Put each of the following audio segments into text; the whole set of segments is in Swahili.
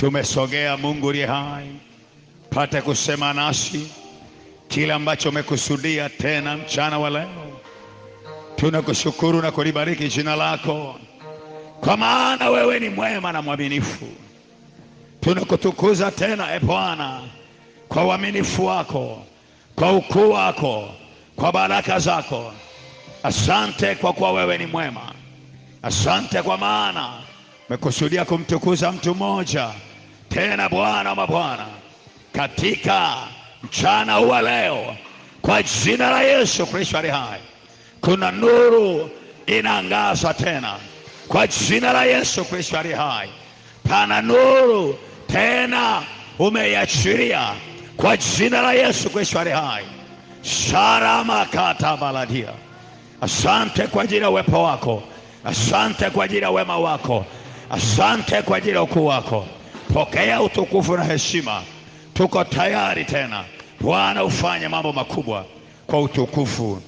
tumesogea Mungu aliye hai, pate kusema nasi kila ambacho umekusudia tena mchana wa leo. Tunakushukuru na kulibariki jina lako, kwa maana wewe ni mwema na mwaminifu. Tunakutukuza tena Bwana kwa uaminifu wako, kwa ukuu wako, kwa baraka zako. Asante kwa kuwa wewe ni mwema. Asante kwa maana umekusudia kumtukuza mtu mmoja tena, Bwana wa mabwana, katika mchana wa leo. Kwa jina la Yesu Kristo aliye hai, kuna nuru inaangaza tena. Kwa jina la Yesu Kristo aliye hai, pana nuru tena umeiachilia. Kwa jina la Yesu Kristo aliye hai, sharama kata baladia. Asante kwa ajili ya uwepo wako. Asante kwa ajili ya wema wako. Asante kwa ajili ya ukuu wako. Pokea utukufu na heshima. Tuko tayari tena Bwana, ufanye mambo makubwa kwa utukufu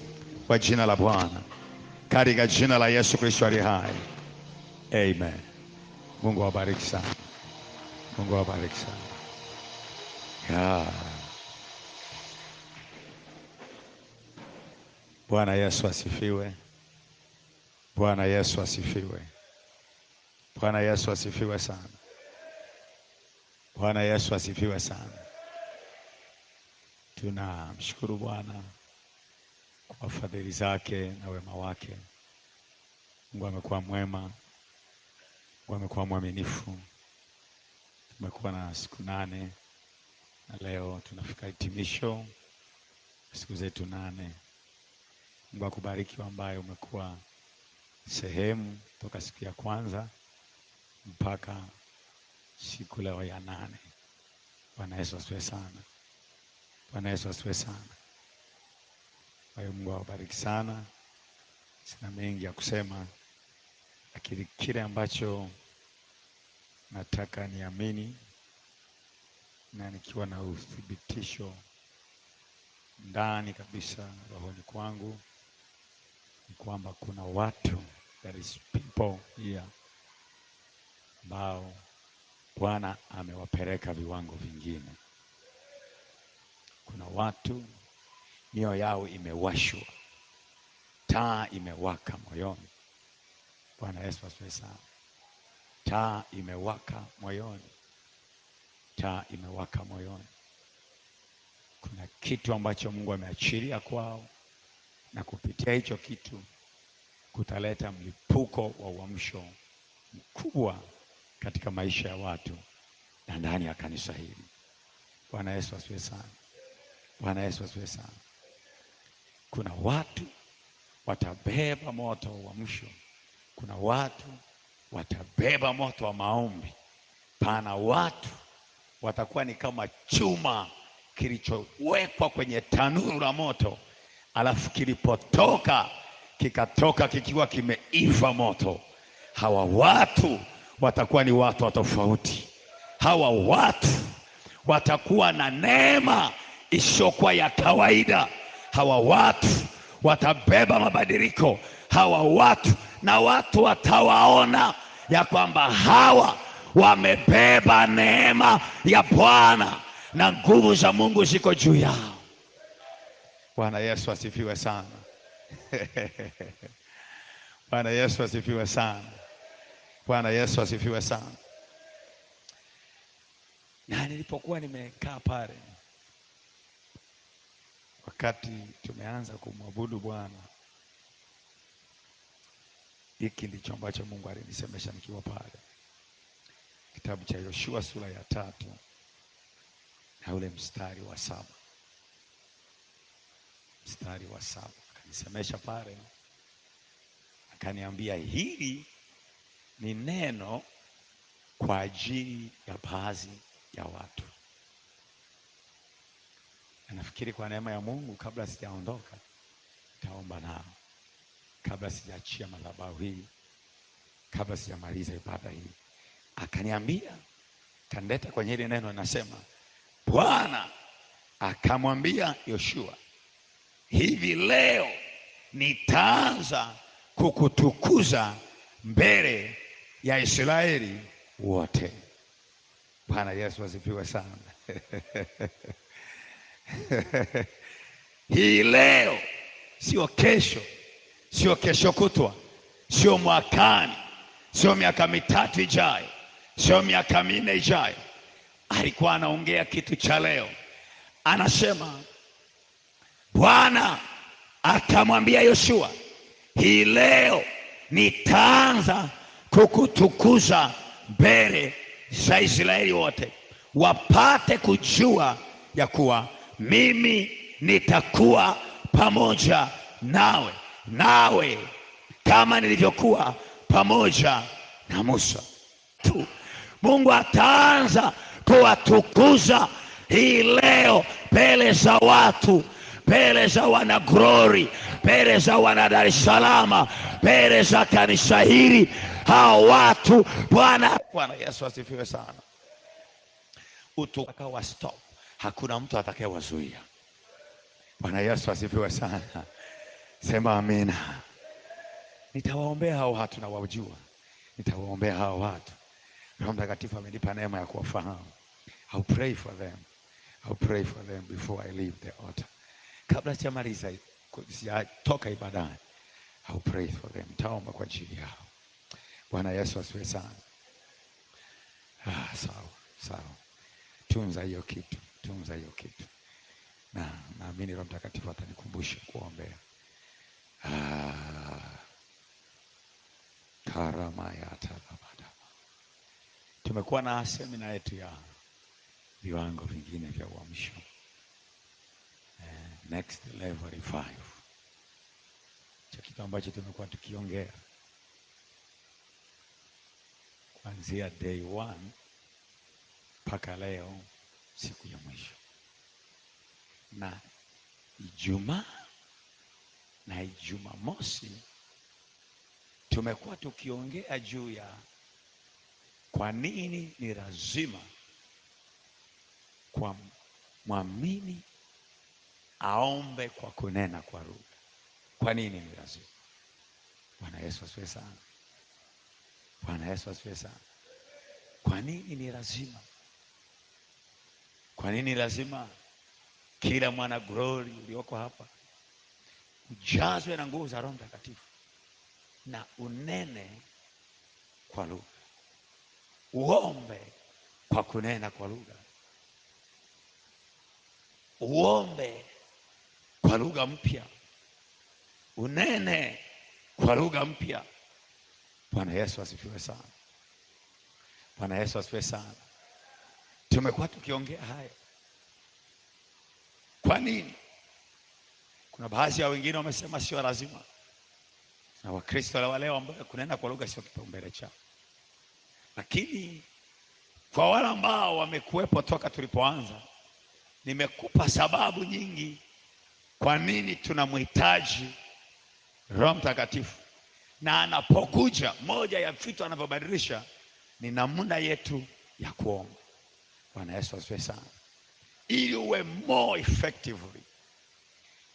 wa jina la Bwana, katika jina la Yesu Kristo aliye hai. Amen. Mungu awabariki sana. Mungu awabariki sana. Bwana Yesu asifiwe. Bwana Yesu asifiwe. Bwana Yesu asifiwe sana. Bwana Yesu asifiwe sana. Tunamshukuru Bwana kwa fadhili zake na wema wake. Mungu amekuwa mwema. Mungu amekuwa mwaminifu. Tumekuwa na siku 8 na leo tunafika hitimisho siku zetu 8. Mungu akubariki ambaye umekuwa sehemu toka siku ya kwanza mpaka siku leo ya 8. Bwana Yesu asifiwe sana. Bwana Yesu asifiwe sana. Kwa hiyo Mungu awabariki sana. Sina mengi ya kusema, lakini kile ambacho nataka niamini na nikiwa na uthibitisho ndani kabisa rohoni kwangu ni kwamba kuna watu, there is people here ambao Bwana amewapeleka viwango vingine. Kuna watu mioyo yao imewashwa, taa imewaka moyoni. Bwana Yesu asifiwe sana. Taa imewaka moyoni. Taa imewaka moyoni. Kuna kitu ambacho Mungu ameachilia kwao, na kupitia hicho kitu kutaleta mlipuko wa uamsho mkubwa katika maisha ya watu na ndani ya kanisa hili. Bwana Yesu asifiwe sana. Bwana Yesu asifiwe sana. Kuna watu watabeba moto wa uamsho. Kuna watu watabeba moto wa maombi. Pana watu watakuwa ni kama chuma kilichowekwa kwenye tanuru la moto, alafu kilipotoka kikatoka kikiwa kimeiva moto. Hawa watu watakuwa ni watu tofauti. Hawa watu watakuwa na neema isiyokuwa ya kawaida. Hawa watu watabeba mabadiliko. Hawa watu na watu watawaona ya kwamba hawa wamebeba neema ya Bwana na nguvu za Mungu ziko juu yao. Bwana Yesu asifiwe sana. Bwana Yesu asifiwe sana. Bwana Yesu asifiwe sana. Na nilipokuwa nimekaa pale wakati tumeanza kumwabudu Bwana, hiki ndicho ambacho Mungu alinisemesha nikiwa pale. Kitabu cha Yoshua sura ya 3 na ule mstari wa 7. Mstari wa 7 akanisemesha pale, akaniambia hili ni neno kwa ajili ya baadhi ya watu. Nafikiri kwa neema ya Mungu, kabla sijaondoka nitaomba nao, kabla sijaachia madhabahu hii, kabla sijamaliza ibada hii. Akaniambia, kandeta kwenye hili neno, nasema Bwana akamwambia Yoshua, hivi leo nitaanza kukutukuza mbele ya Israeli wote. Bwana Yesu asifiwe sana. Hii leo, sio kesho, sio kesho kutwa, sio mwakani, sio miaka mitatu ijayo, sio miaka minne ijayo. Alikuwa anaongea kitu cha leo. Anasema Bwana akamwambia Yoshua, hii leo nitaanza kukutukuza mbele za Israeli wote, wapate kujua ya kuwa mimi nitakuwa pamoja nawe kama nilivyokuwa pamoja na Musa. Mungu ataanza kuwatukuza hii leo mbele za watu, mbele za wana Glory, mbele za wana Dar es Salaam, mbele za kanisa hili. Hao watu Bwana Yesu asifiwe sana. Utakawa stop, hakuna mtu atakayewazuia. Bwana Yesu asifiwe sana. Sema amina. Nitawaombea hao watu na wajua. Nitawaombea hao watu. Roho Mtakatifu amenipa neema ya kuwafahamu. I'll pray for them. I'll pray for them before I leave the altar. Kabla sijamaliza toka ibadani, I'll pray for them. Nitaomba kwa ajili yao. Bwana Yesu asifiwe sana. Sawa. Tunza hiyo kitu. Na naamini Roho Mtakatifu atanikumbusha kuombea. Karama ya talabada. Tumekuwa na semina yetu ya viwango vingine vya uamsho. Next level 5. Cha kitu ambacho tumekuwa tukiongea kuanzia day 1 mpaka leo, siku ya mwisho. Na Ijumaa na Jumamosi tumekuwa tukiongea juu ya kwa nini ni lazima kwa mwamini aombe kwa kunena kwa lugha. Kwa nini ni lazima? Bwana Yesu asifiwe sana. Bwana Yesu asifiwe sana. Kwa nini ni lazima? Kwa nini lazima kila mwana Glory ulioko hapa ujazwe na nguvu za Roho Mtakatifu na unene kwa lugha? Uombe kwa kunena kwa lugha. Uombe kwa lugha mpya. Unene kwa lugha mpya. Bwana Yesu asifiwe sana. Bwana Yesu asifiwe sana. Tumekuwa tukiongea haya. Kwa nini? Kuna baadhi ya wengine wamesema sio lazima. Na Wakristo wale ambao kunena kwa lugha sio kipaumbele chao. Lakini kwa wale ambao wamekuwepo toka tulipoanza, nimekupa sababu nyingi kwa nini tunamhitaji Roho Mtakatifu. Na anapokuja, moja ya vitu anavyobadilisha ni namna yetu ya kuomba. Bwana Yesu asifiwe sana. Ili uwe more effectively,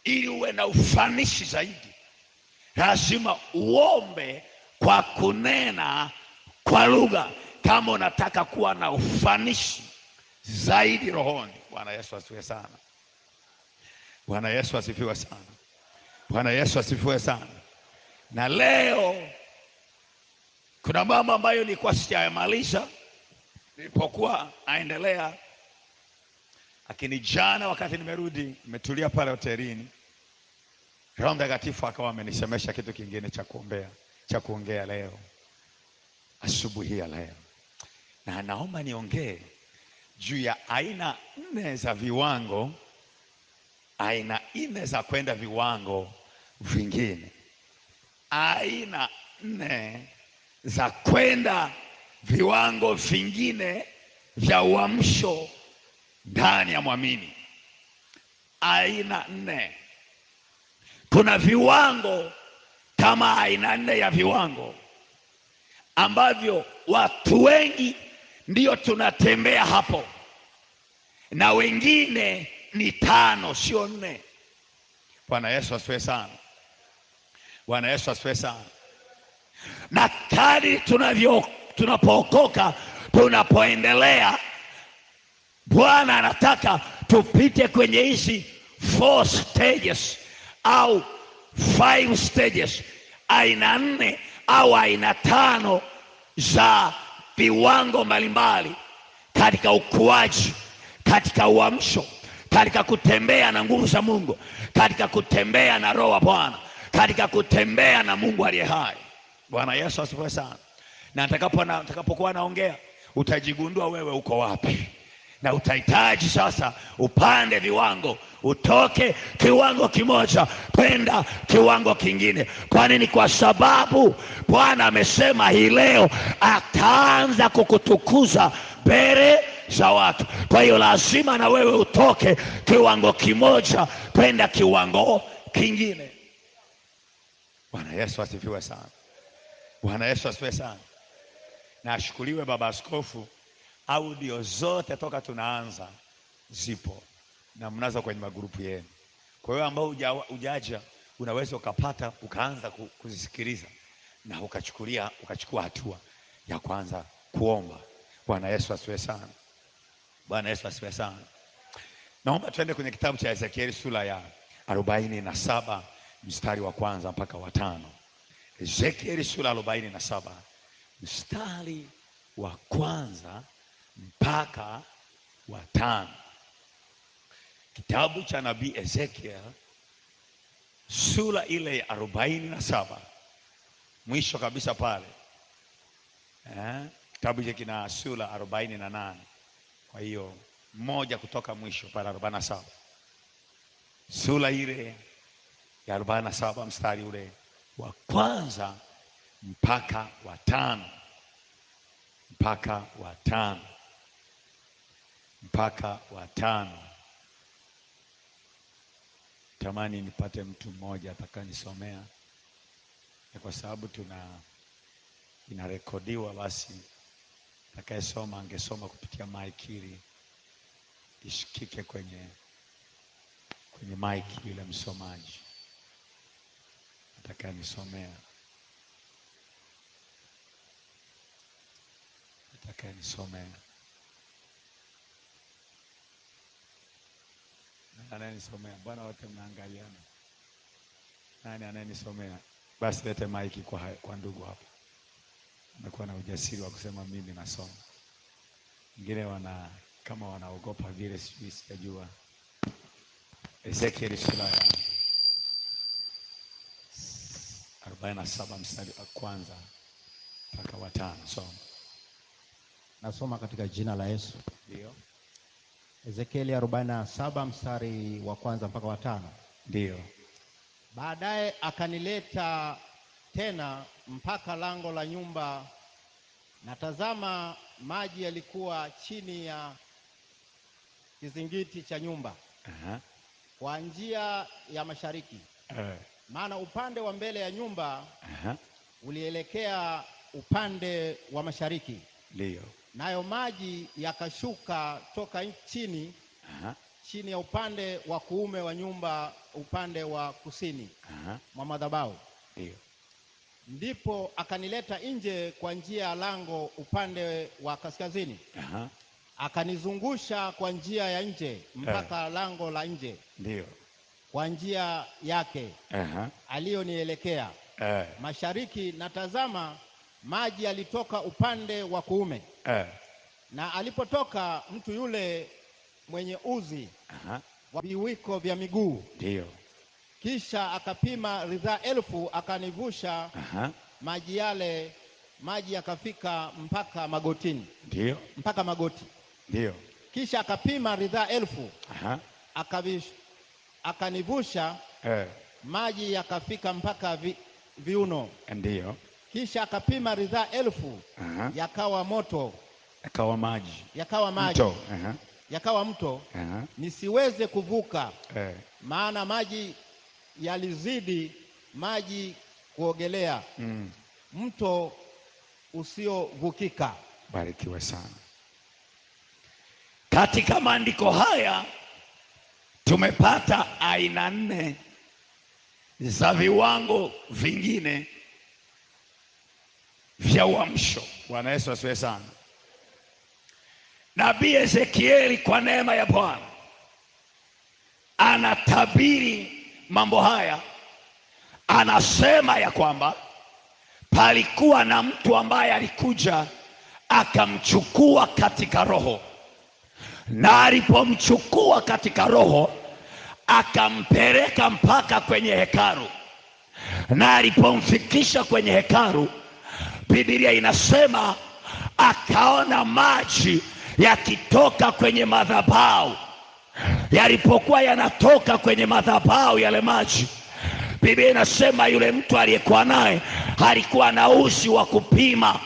ili uwe na ufanisi zaidi, lazima uombe kwa kunena kwa lugha kama unataka kuwa na ufanisi zaidi rohoni. Bwana Yesu asifiwe sana. Bwana Yesu asifiwe sana. Bwana Yesu asifiwe sana. Na leo kuna mambo ambayo nilikuwa sijayamaliza nilipokuwa naendelea, lakini jana wakati nimerudi, nimetulia pale hotelini, Roho Mtakatifu akawa amenisemesha kitu kingine cha kuongea leo asubuhi ya leo. Na naomba niongee juu ya aina 4 za viwango, aina 4 za kwenda viwango vingine. Aina 4 za kwenda viwango vingine vya uamsho ndani ya mwamini. Aina 4. Kuna viwango kama aina 4 ya viwango ambavyo watu wengi ndio tunatembea hapo, na wengine ni 5 sio 4. Bwana Yesu asifiwe sana. Bwana Yesu asifiwe sana. Na kadri tunapookoka, tunapoendelea, Bwana anataka tupite kwenye hizi 4 stages au 5 stages, aina 4 au aina 5 za viwango mbalimbali katika ukuaji, katika uamsho, katika kutembea na nguvu za Mungu, katika kutembea na Roho wa Bwana, katika kutembea na Mungu aliye hai. Bwana Yesu asifiwe sana. Na nitakapokuwa naongea utajigundua wewe uko wapi, na utahitaji sasa upande viwango, utoke kiwango kimoja kwenda kiwango kingine. Kwa nini? Kwa sababu Bwana amesema hii leo ataanza kukutukuza mbele za watu. Kwa hiyo lazima na wewe utoke kiwango kimoja kwenda kiwango kingine. Bwana Yesu asifiwe sana. Bwana Yesu asifiwe sana. Na ashukuriwe Baba Askofu. Audio zote toka tunaanza zipo na mnazo kwenye magrupu yenu. Kwa hiyo ambao hujaja unaweza ukapata ukaanza kuzisikiliza na ukachukua hatua ya kwanza kuomba. Bwana Yesu asifiwe sana. Bwana Yesu asifiwe sana. Naomba tuende kwenye kitabu cha Ezekieli sura ya 47 mstari wa kwanza mpaka wa 5. Ezekieli sura 47 mstari wa kwanza mpaka wa 5. Kitabu cha nabii Ezekiel sura ile ya 47 mwisho kabisa pale. Kitabu hiki kina sura 48. Kwa hiyo moja kutoka mwisho pale 47. Sura ile ya 47 mstari ule wa kwanza mpaka wa 5. Mpaka wa 5. Mpaka wa 5. Tamani nipate mtu mmoja atakanisomea, kwa sababu inarekodiwa, basi atakayesoma angesoma kupitia mic ili ishikike kwenye mic yule msomaji atakayenisomea. Anayenisomea, bwana wote mnaangaliana. Nani anayenisomea? Basi lete maiki kwa ndugu hapa. Amekuwa na ujasiri wa kusema mimi nasoma. Wengine kama wanaogopa vile, sijajua. Ezekiel sura ya 47 mstari wa kwanza mpaka wa 5. Soma. Nasoma katika jina la Yesu. Ndio. Ezekieli 47 mstari wa kwanza mpaka wa 5. Ndio. Baadaye akanileta tena mpaka lango la nyumba, na tazama, maji yalikuwa chini ya kizingiti cha nyumba. Kwa njia ya mashariki. Maana upande wa mbele ya nyumba ulielekea upande wa mashariki. Ndio. Nayo maji yakashuka toka chini chini ya upande wa kuume wa nyumba, upande wa kusini mwa madhabahu. Ndio. Ndipo akanileta nje kwa njia ya lango upande wa kaskazini. Akanizungusha kwa njia ya nje mpaka lango la nje. Ndio. Kwa njia yake aliyonielekea mashariki, na tazama, maji yalitoka upande wa kuume. Na alipotoka mtu yule mwenye uzi wa viwiko vya miguu. Ndio. Kisha akapima ridhaa 1000, akanivusha maji yale, maji yakafika mpaka magotini. Ndio. Mpaka magoti. Ndio. Kisha akapima ridhaa 1000, akanivusha maji yakafika mpaka viuno. Ndio. Kisha akapima ridhaa 1000, yakawa moto, yakawa maji, mto. Yakawa mto. Nisiweze kuvuka. Maana maji yalizidi maji kuogelea. Mto usiovukika. Barikiwe sana. Katika maandiko haya tumepata aina 4 za viwango vingine vya uamsho. Bwana Yesu asifiwe sana. Nabii Ezekieli kwa neema ya Bwana anatabiri mambo haya. Anasema ya kwamba palikuwa na mtu ambaye alikuja akamchukua katika roho, na alipomchukua katika roho akampeleka mpaka kwenye hekalu, na alipomfikisha kwenye hekalu, Biblia inasema akaona maji yakitoka kwenye madhabahu. Yalipokuwa yanatoka kwenye madhabahu yale maji, Biblia inasema yule mtu aliyekuwa naye alikuwa na uzi wa kupima.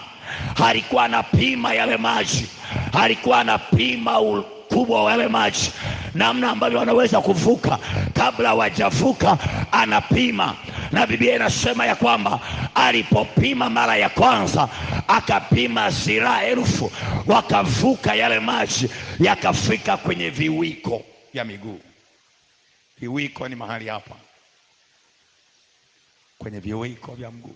Alikuwa anapima yale maji, alikuwa anapima ukubwa wa yale maji, namna ambavyo wanaweza kuvuka. Kabla hawajavuka anapima, na Biblia inasema ya kwamba alipopima mara ya kwanza akapima ziraa 1000, wakavuka yale maji yakafika kwenye viwiko ya miguu. Viwiko ni mahali hapa, kwenye viwiko vya mguu.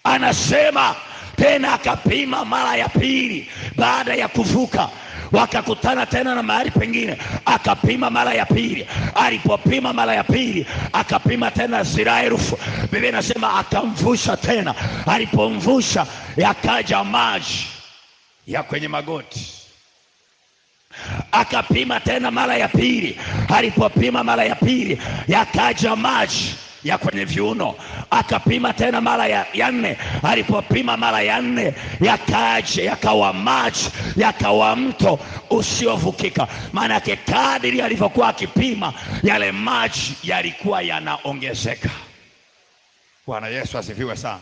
Anasema tena akapima mara ya pili baada ya kuvuka, wakakutana tena na mahali pengine, akapima mara ya pili. Alipopima mara ya pili akapima tena ziraa 1000. Biblia inasema akamvusha tena. Alipomvusha yakaja maji ya kwenye magoti. Akapima tena mara ya pili. Alipopima mara ya pili yakaja maji ya kwenye viuno. Akapima tena mara ya 4. Alipopima mara ya 4 yakaja, yakawa maji, yakawa mto usiovukika. Maana yake kadiri alivyokuwa akipima yale maji yalikuwa yanaongezeka. Bwana Yesu asifiwe sana.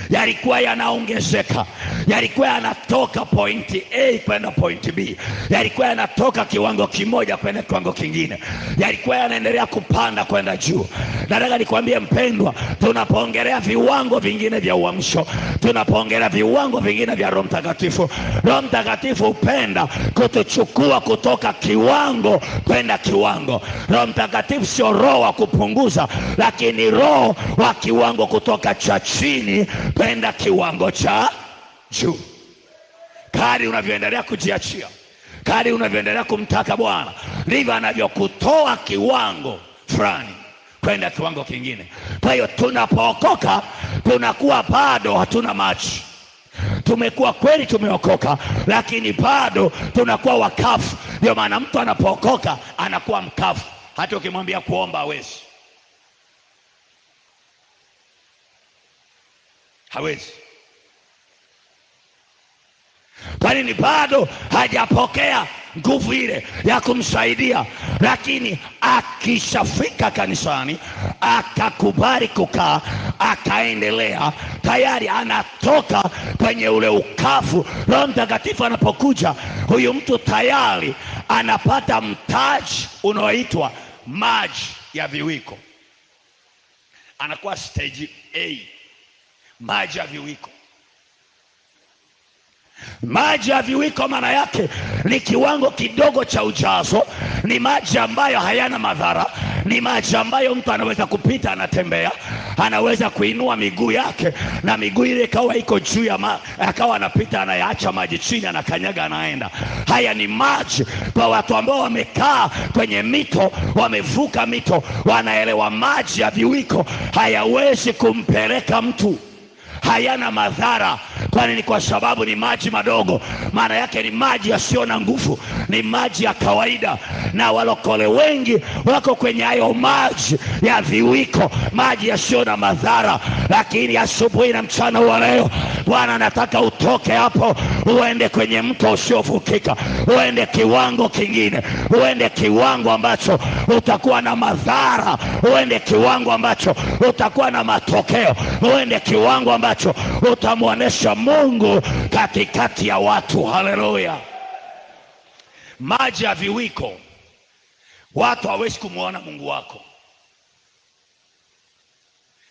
Yalikuwa yanaongezeka, yalikuwa yanatoka point A kwenda point B, yalikuwa yanatoka kiwango kimoja kwenda kiwango kingine, yalikuwa yanaendelea kupanda kwenda juu. Nataka nikwambie mpendwa, tunapoongelea viwango vingine vya uamsho, tunapoongelea viwango vingine vya Roho Mtakatifu, Roho Mtakatifu hupenda kutuchukua kutoka kiwango kwenda kiwango. Roho Mtakatifu sio roho wa kupunguza, lakini roho wa kiwango kutoka cha chini kwenda kiwango cha juu. Kadri unavyoendelea kujiachia, kadri unavyoendelea kumtaka Bwana, ndivyo anavyokutoa kiwango fulani kwenda kiwango kingine. Kwa hiyo tunapookoka tunakuwa bado hatuna maji. Tumekuwa kweli tumeokoka, lakini bado tunakuwa wakafu. Ndio maana mtu anapookoka anakuwa mkafu. Hata ukimwambia kuomba hawezi. Kwani ni bado hajapokea nguvu ile ya kumsaidia. Lakini akishafika kanisani, akakubali kukaa, akaendelea, tayari anatoka kwenye ule ukavu. Roho Mtakatifu anapokuja, huyu mtu tayari anapata mtaji unaoitwa maji ya viwiko. Anakuwa stage A, maji ya viwiko. Maji ya viwiko maana yake ni kiwango kidogo cha ujazo, ni maji ambayo hayana madhara, ni maji ambayo mtu anaweza kupita, anatembea, anaweza kuinua miguu yake na miguu ile ikawa iko juu ya akawa anapita, anayaacha maji chini, anakanyaga, anaenda. Haya ni maji kwa watu ambao wamekaa kwenye mito, wamevuka mito, wanaelewa maji ya viwiko hayawezi kumpeleka mtu, hayana madhara. Kwani ni kwa sababu ni maji madogo. Maana yake ni maji yasiyo na nguvu, ni maji ya kawaida. Na walokole wengi wako kwenye hayo maji ya viwiko, maji yasiyo na madhara. Lakini asubuhi na mchana wa leo, Bwana anataka utoke hapo, uende kwenye mto usiovukika, uende kiwango kingine, uende kiwango ambacho utakuwa na madhara, uende kiwango ambacho utakuwa na matokeo, uende kiwango ambacho utamuonesha Mungu katikati ya watu. Haleluya. Maji ya viwiko, watu hawezi kumuona Mungu wako.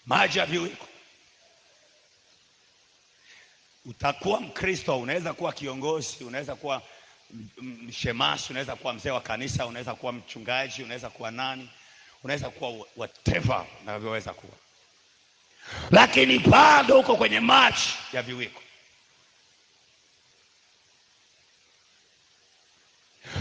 Maji ya viwiko. Utakuwa Mkristo, unaweza kuwa kiongozi, unaweza kuwa mshemasi, unaweza kuwa mzee wa kanisa, unaweza kuwa mchungaji, unaweza kuwa nani, unaweza kuwa whatever unavyoweza kuwa, lakini bado uko kwenye maji ya viwiko.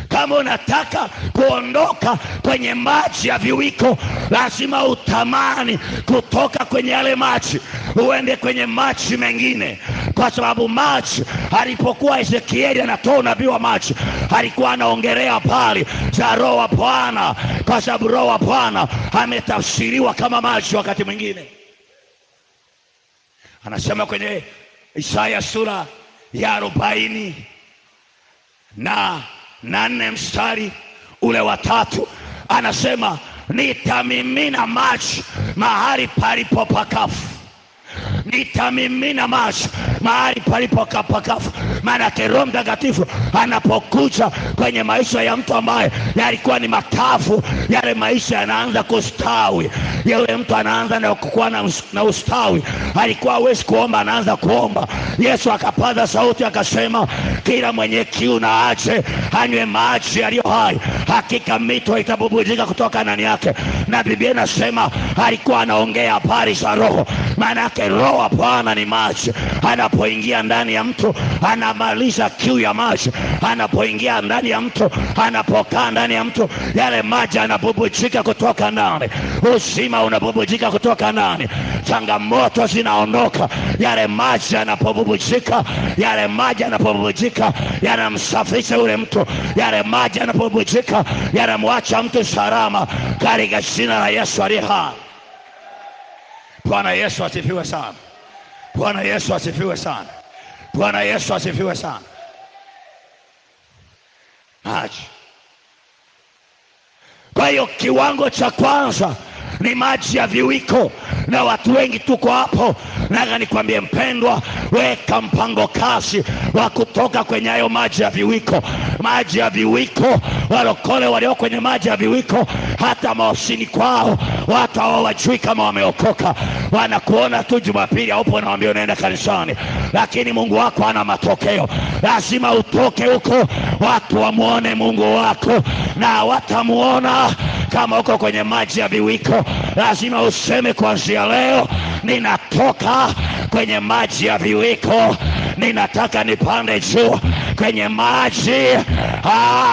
Kama unataka kuondoka kwenye maji ya viwiko, lazima utamani kutoka kwenye yale maji uende kwenye maji mengine. Kwa sababu maji, alipokuwa Ezekieli anatoa unabii wa maji, alikuwa anaongelea habari za Roho wa Bwana, kwa sababu Roho wa Bwana ametafsiriwa kama maji wakati mwingine. Anasema kwenye Isaya sura ya 44 mstari ule wa 3, anasema nitamimina maji mahali palipo pakavu. Nitamimina maji mahali palipo pakavu. Maana Roho Mtakatifu anapokuja kwenye maisha ya mtu ambaye yalikuwa ni makavu, yale maisha yanaanza kustawi. Yule mtu anaanza na kukua na ustawi. Alikuwa hawezi kuomba, anaanza kuomba. Yesu akapaza sauti akasema, kila mwenye kiu na aje anywe maji yaliyo hai, hakika mito itabubujika kutoka ndani yake. Na Biblia inasema alikuwa anaongea habari za Roho. Maana Roho wa Bwana ni maji. Anapoingia ndani ya mtu anamaliza kiu ya maji. Anapoingia ndani ya mtu, anapokaa ndani ya mtu, yale maji yanabubujika kutoka ndani. Uzima unabubujika kutoka ndani. Changamoto zinaondoka. Yale maji yanapobubujika, yale maji yanapobubujika yanamsafisha yule mtu. Yale maji yanapobubujika yanamwacha mtu salama katika jina la Yesu aliye hai. Bwana Yesu asifiwe sana. Bwana Yesu asifiwe sana. Bwana Yesu asifiwe sana. Maji. Kwa hiyo kiwango cha kwanza ni maji ya viwiko, na watu wengi tuko hapo. Nataka nikwambie mpendwa, weka mpango kazi wa kutoka kwenye hayo maji ya viwiko. Maji ya viwiko, walokole walio kwenye maji ya viwiko, hata maofisini kwao watu hawajui kama wameokoka. Wanakuona tu Jumapili haupo, na waambie unaenda kanisani, lakini Mungu wako ana matokeo. Lazima utoke huko, watu wamuone Mungu wako, na watamuona kama uko kwenye maji ya viwiko. Lazima useme kuanzia leo, ninatoka kwenye maji ya viwiko. Ninataka nipande juu kwenye maji,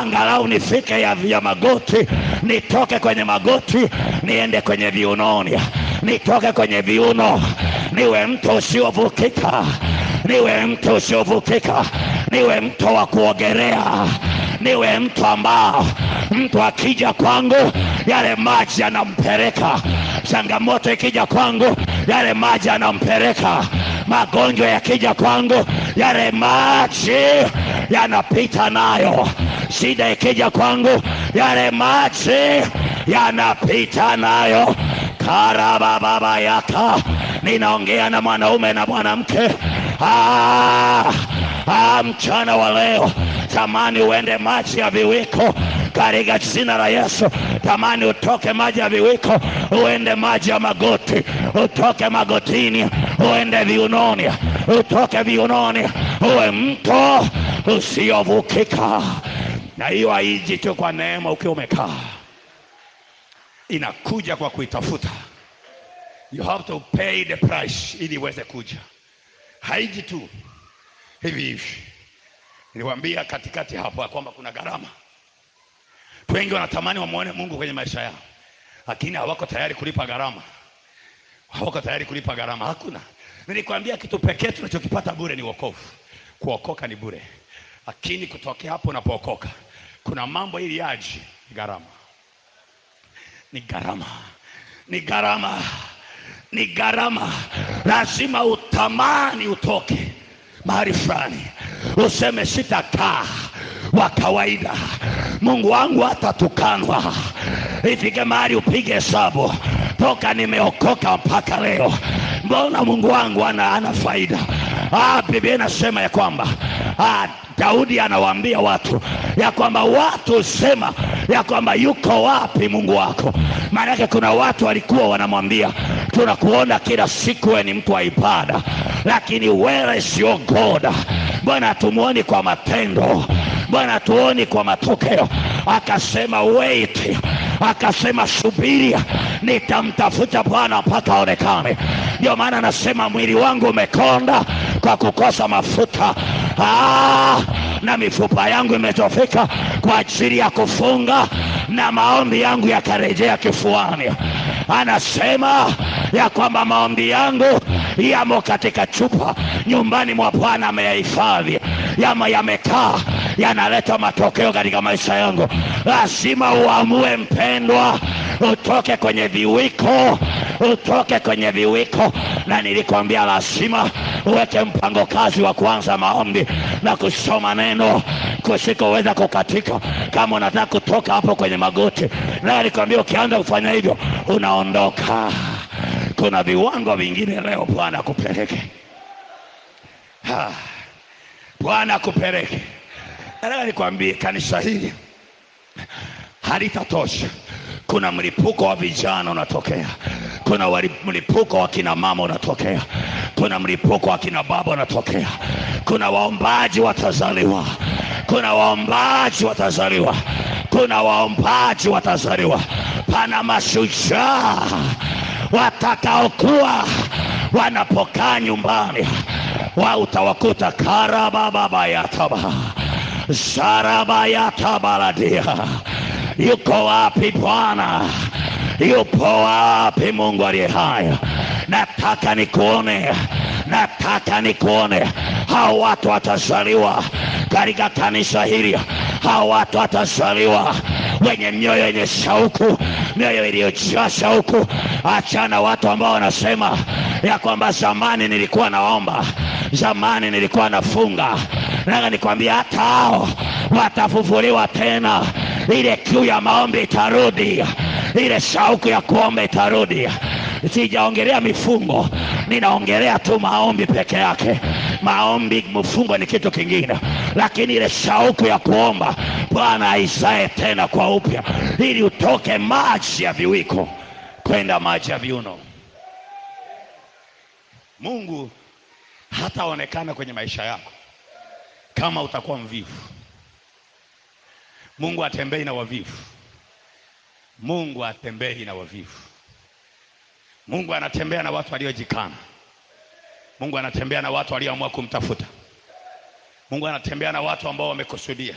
angalau nifike ya magoti. Nitoke kwenye magoti niende kwenye viunoni. Nitoke kwenye viuno niwe mtu usiovukika. Niwe mtu usiovukika. Niwe mtu wa kuogelea. Niwe mtu ambao mtu akija kwangu yale maji yanampeleka. Changamoto ikija kwangu yale maji yanampeleka. Magonjwa yakija kwangu yale maji yanapita nayo. Shida ikija kwangu yale maji yanapita nayo. Karababa yaka. Ninaongea na mwanaume na mwanamke. Mchana wa leo tamani uende maji ya viwiko katika jina la Yesu. Tamani utoke maji ya viwiko uende maji ya magoti. Utoke magotini uende viunoni. Utoke viunoni uwe mto usiovukika. Na hiyo haiji tu kwa neema ukiwa umekaa, inakuja kwa kuitafuta. You have to pay the price ili iweze kuja. Haiji tu hivi hivi. Niliwaambia katikati hapo kwamba kuna gharama. Wengi wanatamani wamuone Mungu kwenye maisha yao, lakini hawako tayari kulipa gharama. Hawako tayari kulipa gharama. Hakuna. Nilikwambia kitu pekee tunachokipata bure ni wokovu. Kuokoka ni bure. Lakini kutokea hapo unapookoka, kuna mambo ili yaje gharama. Ni gharama. Ni gharama. Ni gharama. Lazima utamani utoke mahali fulani. Useme sitakaa wa kawaida. Mungu wangu hatatukanwa. Ifike mahali upige hesabu, toka nimeokoka mpaka leo, mbona Mungu wangu ana faida? Biblia inasema ya kwamba Daudi anawaambia watu ya kwamba watu sema ya kwamba yuko wapi Mungu wako? Maana yake kuna watu walikuwa wanamwambia, tunakuona kila siku wewe ni mtu wa ibada, lakini wewe sio God. Bwana tumuoni kwa matendo, Bwana tuoni kwa matokeo. Akasema wait, akasema subiri, nitamtafuta Bwana mpaka aonekane. Ndio maana anasema mwili wangu umekonda kwa kukosa mafuta. na mifupa yangu imetofika kwa ajili ya kufunga, na maombi yangu yakarejea kifuani. Anasema ya kwamba maombi yangu yamo katika chupa, nyumbani mwa Bwana ameyahifadhi, yamekaa, yanaleta matokeo katika maisha yangu. Lazima uamue mpendwa, utoke kwenye viwiko, utoke kwenye viwiko. Na nilikwambia lazima uweke mpango kazi wa kuanza maombi na kusoma neno kusikoweza kukatika. Kama unataka kutoka hapo kwenye magoti, na nilikwambia ukianza kufanya hivyo unaondoka. Kuna viwango vingine leo Bwana kupeleke. Bwana kupeleke. Na nilikwambia kanisa hili halitatosha. Kuna mlipuko wa vijana unatokea. Kuna mlipuko wa kina mama unatokea. Kuna mlipuko wa kina baba unatokea. Kuna waombaji watazaliwa. Kuna waombaji watazaliwa. Kuna waombaji watazaliwa. Pana mashujaa watakaokuwa wanapokaa nyumbani, wa utawakuta karababa yataba saraba yatabaladia. Yuko wapi Bwana? Yupo wapi Mungu aliye hai? Nataka nikuone hao watu watazaliwa katika kanisa hili. Hao watu watazaliwa wenye mioyo yenye shauku, mioyo iliyojaa shauku. Achana watu ambao wanasema ya kwamba zamani nilikuwa naomba, zamani nilikuwa nafunga. Nataka nikwambia hata hao watafufuliwa tena. Ile kiu ya maombi itarudi, ile shauku ya kuomba itarudi. Sijaongelea mifungo, ninaongelea tu maombi peke yake. Maombi, mfungo ni kitu kingine, lakini ile shauku ya kuomba Bwana aisae tena kwa upya, ili utoke maji ya viwiko kwenda maji ya viuno. Mungu hataonekana kwenye maisha yako kama utakuwa mvivu. Mungu atembei na wavivu. Mungu atembei na wavivu. Mungu anatembea na watu waliojikana. Mungu anatembea na watu walioamua kumtafuta. Mungu anatembea na watu ambao wamekusudia.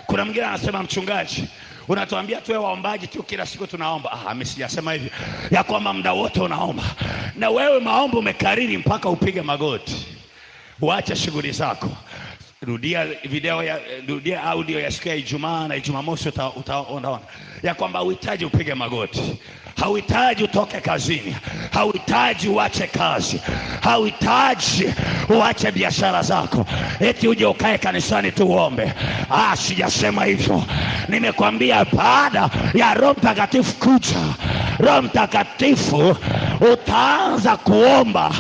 Kuna mwingine anasema, mchungaji, unatuambia tuwe waombaji tu kila siku tunaomba. Mimi sijasema hivi ya kwamba muda wote unaomba. Na wewe maombi umekariri mpaka upige magoti. Uache shughuli zako. Rudia audio ya siku ya Ijumaa na Jumamosi, utaona ya kwamba uhitaji upige magoti. Hauhitaji utoke kazini. Hauhitaji uache kazi. Hauhitaji uache biashara zako eti uje ukae kanisani tu uombe. Sijasema hivyo. Nimekwambia baada ya Roho Mtakatifu kuja, Roho Mtakatifu utaanza kuomba.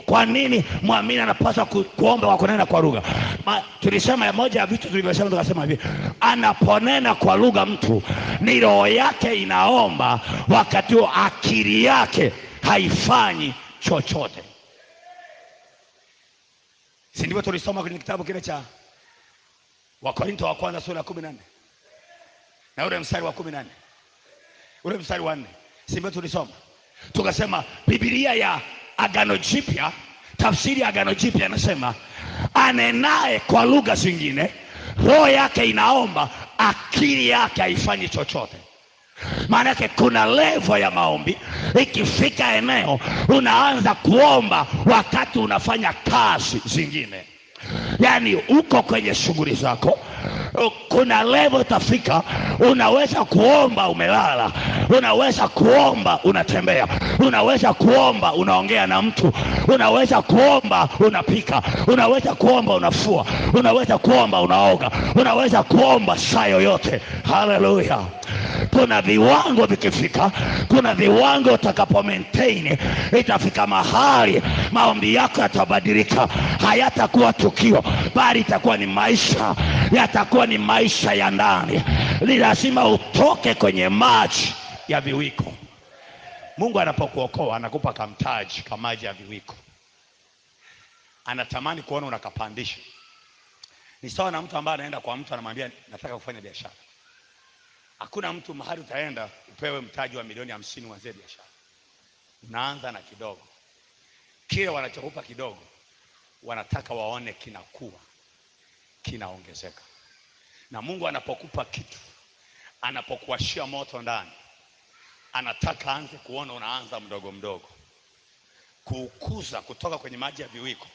Kwa nini muamini anapaswa kuomba kwa kunena kwa lugha? Tulisema ya moja ya vitu tulivyosema, tukasema hivi, anaponena kwa lugha mtu ni roho yake inaomba, wakati huo akili yake haifanyi chochote. Si ndivyo tulisoma kwenye kitabu kile cha Wakorintho wa kwanza sura ya 14 na ule mstari wa 18, ule mstari wa 4? Si ndivyo tulisoma? Tukasema Biblia ya Agano Jipya, tafsiri ya Agano Jipya inasema anenaye kwa lugha zingine roho yake inaomba, akili yake haifanyi chochote. Maana yake kuna level ya maombi, ikifika eneo unaanza kuomba wakati unafanya kazi zingine. Yani uko kwenye shughuli zako, kuna level utafika, unaweza kuomba umelala, unaweza kuomba unatembea, unaweza kuomba unaongea na mtu, unaweza kuomba unapika, unaweza kuomba unafua, unaweza kuomba unaoga, unaweza kuomba saa yoyote. Haleluya! Kuna viwango vikifika, kuna viwango utakapo maintain, itafika mahali maombi yako yatabadilika. Hayatakuwa tukio, bali itakuwa ni maisha, yatakuwa ni maisha ya ndani. Ni lazima utoke kwenye maji ya viwiko. Mungu anapokuokoa anakupa kamtaji kama maji ya viwiko. Anatamani kuona unakapandisha. Ni sawa na mtu ambaye anaenda kwa mtu anamwambia nataka kufanya biashara. Hakuna mtu mahali utaenda upewe mtaji wa milioni 50 uanze biashara. Unaanza na kidogo. Kile wanachokupa kidogo wanataka waone kinakuwa. kinaongezeka. Na Mungu anapokupa kitu, anapokuashia moto ndani, anataka anze kuona unaanza mdogo mdogo, kuukuza kutoka kwenye maji ya viwiko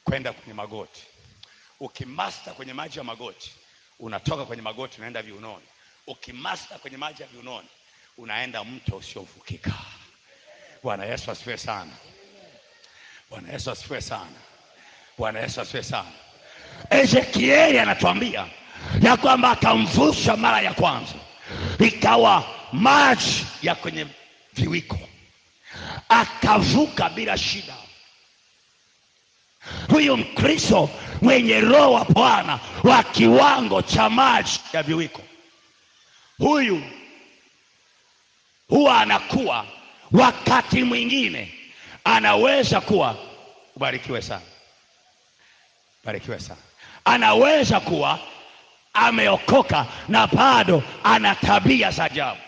kwenda kwenye magoti. Ukimaster kwenye maji ya magoti, unatoka kwenye magoti unaenda viunoni. Ukimaster kwenye maji ya viunoni, unaenda mto usiovukika. Bwana Yesu asifiwe sana. Bwana Yesu asifiwe sana. Bwana Yesu asifiwe sana. Ezekieli anatuambia ya kwamba akamvusha mara ya kwanza, ikawa maji ya kwenye viwiko, akavuka bila shida. Huyu Mkristo mwenye roho wa Bwana wa kiwango cha maji ya viwiko, huyu huwa anakuwa, wakati mwingine anaweza kuwa, ubarikiwe sana, barikiwe sana, anaweza kuwa ameokoka na bado ana tabia za ajabu.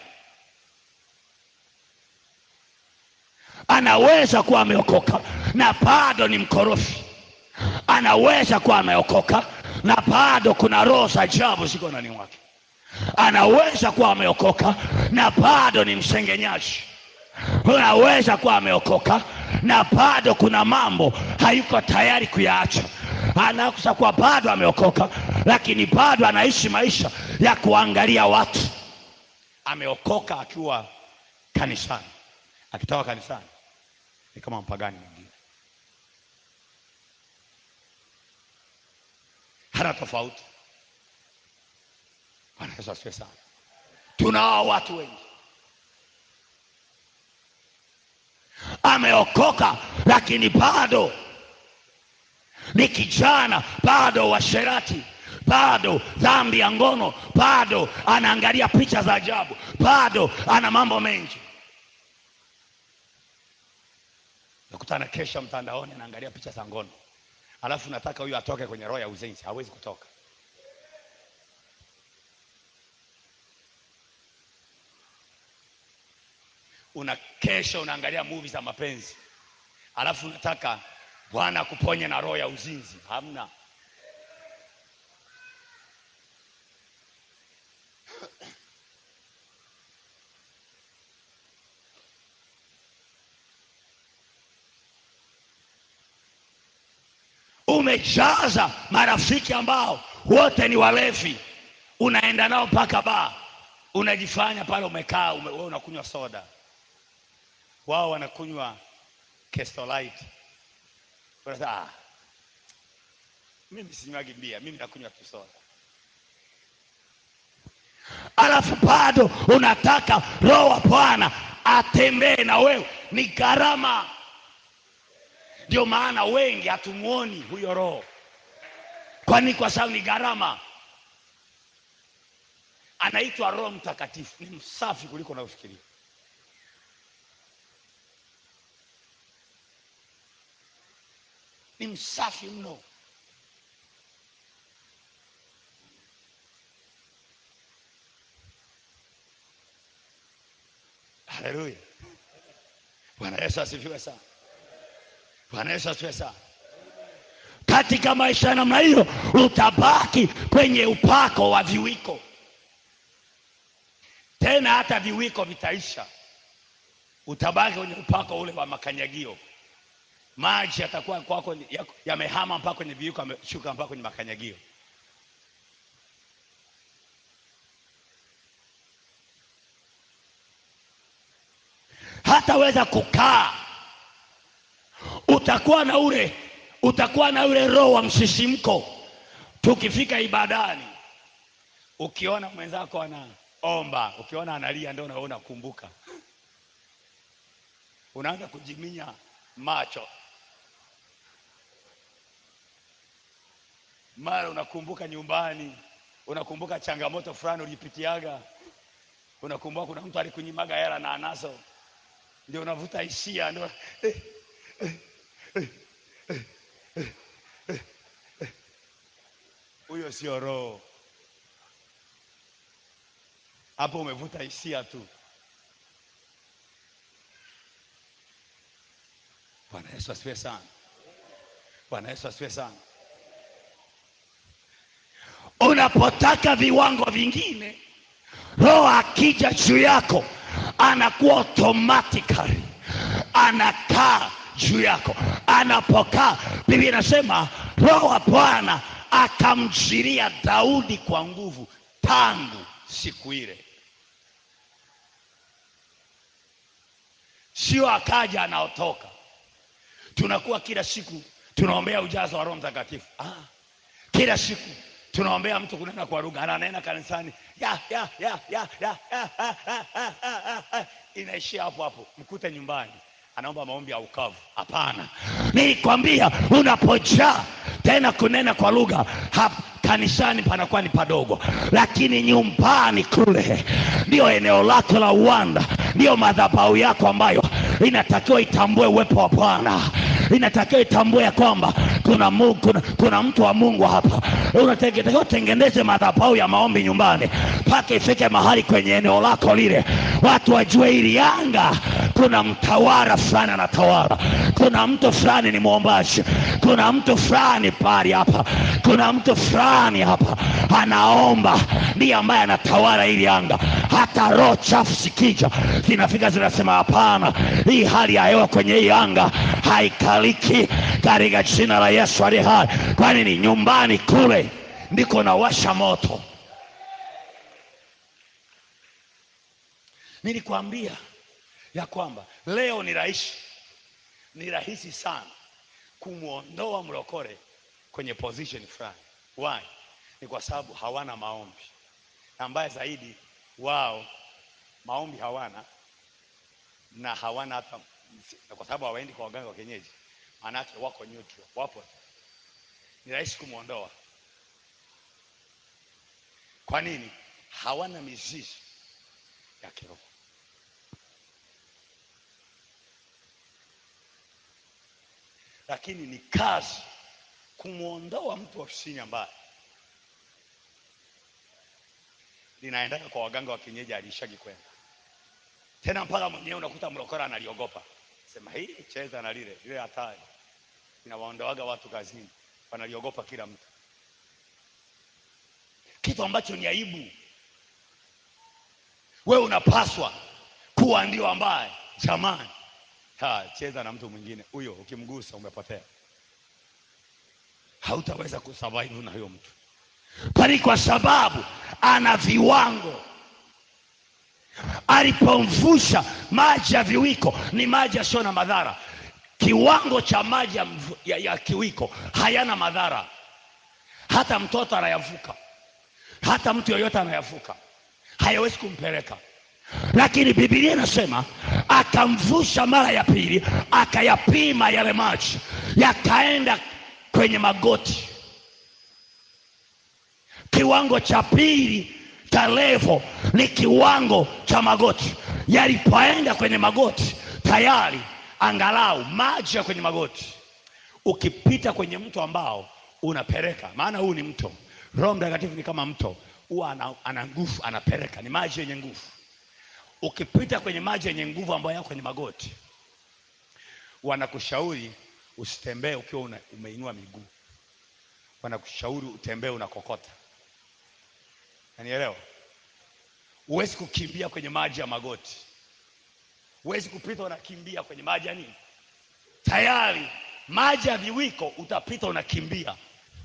Anaweza kuwa ameokoka na bado ni mkorofi. Anaweza kuwa ameokoka na bado kuna roho za ajabu ziko ndani mwake. Anaweza kuwa ameokoka na bado ni msengenyaji. Anaweza kuwa ameokoka na bado kuna mambo hayuko tayari kuyaacha. Anaweza kuwa bado ameokoka lakini bado anaishi maisha ya kuangalia watu. Ameokoka akiwa kanisani, akitoka kanisani ni kama mpagani mwingine, hana tofauti. Bwana Yesu asifiwe sana. Tunao watu wengi ameokoka lakini bado ni kijana, bado washerati, bado dhambi ya ngono, bado anaangalia picha za ajabu, bado ana mambo mengi. Nakutana kesha mtandaoni anaangalia picha za ngono, alafu nataka huyu atoke kwenye roho ya uzinzi, hawezi kutoka. Unakesha unaangalia movie za mapenzi, alafu unataka Bwana kuponye na roho ya uzinzi. Hamna. Umejaza marafiki ambao wote ni walevi, unaenda nao mpaka baa, unajifanya pale umekaa, wewe unakunywa soda, wao wanakunywa Kestrolite. Unasema mimi sinyagi bia, mimi nakunywa tu soda. Alafu bado unataka roho wa Bwana atembee na wewe. Ni gharama. Ndio maana wengi hatumuoni huyo roho. Kwani kwa sababu ni gharama. Anaitwa Roho Mtakatifu, ni msafi kuliko unavyofikiria. Ni msafi mno. Haleluya. Bwana Yesu asifiwe sana. Bwana Yesu asifiwe sana. Katika maisha namna hiyo utabaki kwenye upako wa viwiko. Tena hata viwiko vitaisha, utabaki kwenye upako ule wa makanyagio. Maji yatakuwa kwako yamehama mpaka kwenye viwiko, yameshuka mpaka kwenye makanyagio. Hataweza kukaa. Utakuwa na ule roho wa msisimko. Tukifika ibadani, ukiona mwenzako anaomba, ukiona analia, ndio unaona kumbuka. Unaanza kujiminya macho. Mara unakumbuka nyumbani, unakumbuka changamoto fulani ulipitiaga, unakumbuka kuna mtu alikunyimaga hela na anaso, ndio unavuta hisia, ndio huyo sio roho. Hapo umevuta hisia tu. Bwana Yesu asifiwe sana. Bwana Yesu asifiwe sana. Unapotaka viwango vingine, Roho akija juu yako anakuwa automatically anakaa juu yako. Anapokaa, Biblia inasema Roho wa Bwana akamjiria Daudi kwa nguvu tangu siku ile. Sio akaja anaotoka. Tunakuwa kila siku tunaombea ujazo wa Roho Mtakatifu. Kila siku tunaombea mtu kunena kwa lugha, ananena kanisani inaishia hapo hapo. Mkute nyumbani anaomba maombi ya ukavu. Hapana. Nilikwambia unapojaa tena kunena kwa lugha, kanisani panakuwa ni padogo, lakini nyumbani kule ndio eneo lako la uwanda, ndio madhabahu yako ambayo inatakiwa itambue uwepo wa Bwana. Inatakiwa itambue ya kwamba kuna Mungu, kuna mtu wa Mungu hapa. Unatakiwa tengeneze madhabahu ya maombi nyumbani, mpaka ifike mahali kwenye eneo lako lile watu wajue hili anga kuna mtawala fulani anatawala, kuna mtu fulani ni muombaji, kuna mtu fulani pale hapa, kuna mtu fulani hapa anaomba, ndiye ambaye anatawala hili anga. Hata roho chafu sikija zinafika zinasema hapana, hii hali ya hewa kwenye hii anga haikaliki katika jina la Yesu aliye hai. Kwani ni nyumbani kule ndiko nawasha moto. Nilikwambia ya kwamba leo ni rahisi sana kumuondoa mlokole kwenye position fulani. Why? Ni kwa sababu hawana maombi. Na mbaya zaidi, wao maombi hawana, na hawana hata, kwa sababu hawaendi kwa waganga wa kienyeji, manake wako neutral, wapo. Ni rahisi kumuondoa. Kwa nini? Hawana mizizi ya kiroho. Lakini ni kazi kumuondoa mtu ofisini ambaye linaendaka kwa waganga wa kienyeji alishagi kwenda. Tena mpaka mwenyewe unakuta mlokora analiogopa. Sema hii cheza na lile hatari. Inawaondoaga watu kazini, wanaliogopa kila mtu. Kitu ambacho ni aibu. Wewe unapaswa kuwa ndio ambaye jamani, cheza na mtu mwingine, huyo ukimgusa umepotea. Hautaweza kusurvive na huyo mtu. Kwa sababu ana viwango. Alipomvusha maji ya viwiko, ni maji yasiyo na madhara. Kiwango cha maji ya kiwiko hayana madhara. Hata mtoto anayavuka, hata mtu yoyote anayavuka, hayawezi kumpeleka. Lakini Biblia inasema akamvusha mara ya pili, akayapima yale maji, yakaenda kwenye magoti. Kiwango cha pili cha level ni kiwango cha magoti. Yalipoenda kwenye magoti, tayari angalau maji ya kwenye magoti. Ukipita kwenye mto ambao unapeleka, maana huu ni mto, Roho Mtakatifu ni kama mto, huwa ana nguvu, anapeleka, ni maji yenye nguvu. Ukipita kwenye maji yenye nguvu ambayo yako kwenye magoti, wanakushauri usitembee ukiwa umeinua miguu. Wanakushauri utembee unakokota. Unanielewa? Huwezi kukimbia kwenye maji ya magoti. Huwezi kupita unakimbia kwenye maji ya nini? Tayari maji ya viwiko utapita unakimbia.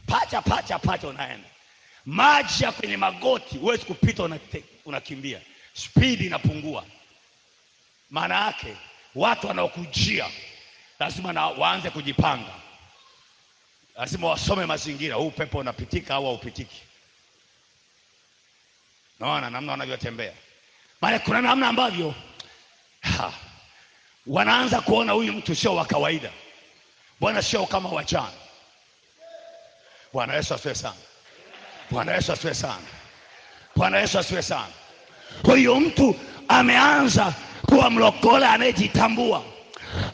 Pacha unaenda. Maji ya kwenye magoti huwezi kupita unakimbia. Speed inapungua. Maana yake watu wanaokujia lazima waanze kujipanga. Lazima wasome mazingira, huu pepo unapitika au haupitiki. Naona namna wanavyotembea. Maana kuna namna ambavyo wanaanza kuona huyu mtu sio wa kawaida. Bwana sio kama wajana. Bwana Yesu asifiwe sana. Bwana Yesu asifiwe sana. Bwana Yesu asifiwe sana. Huyu mtu ameanza kuwa mlokole anayejitambua.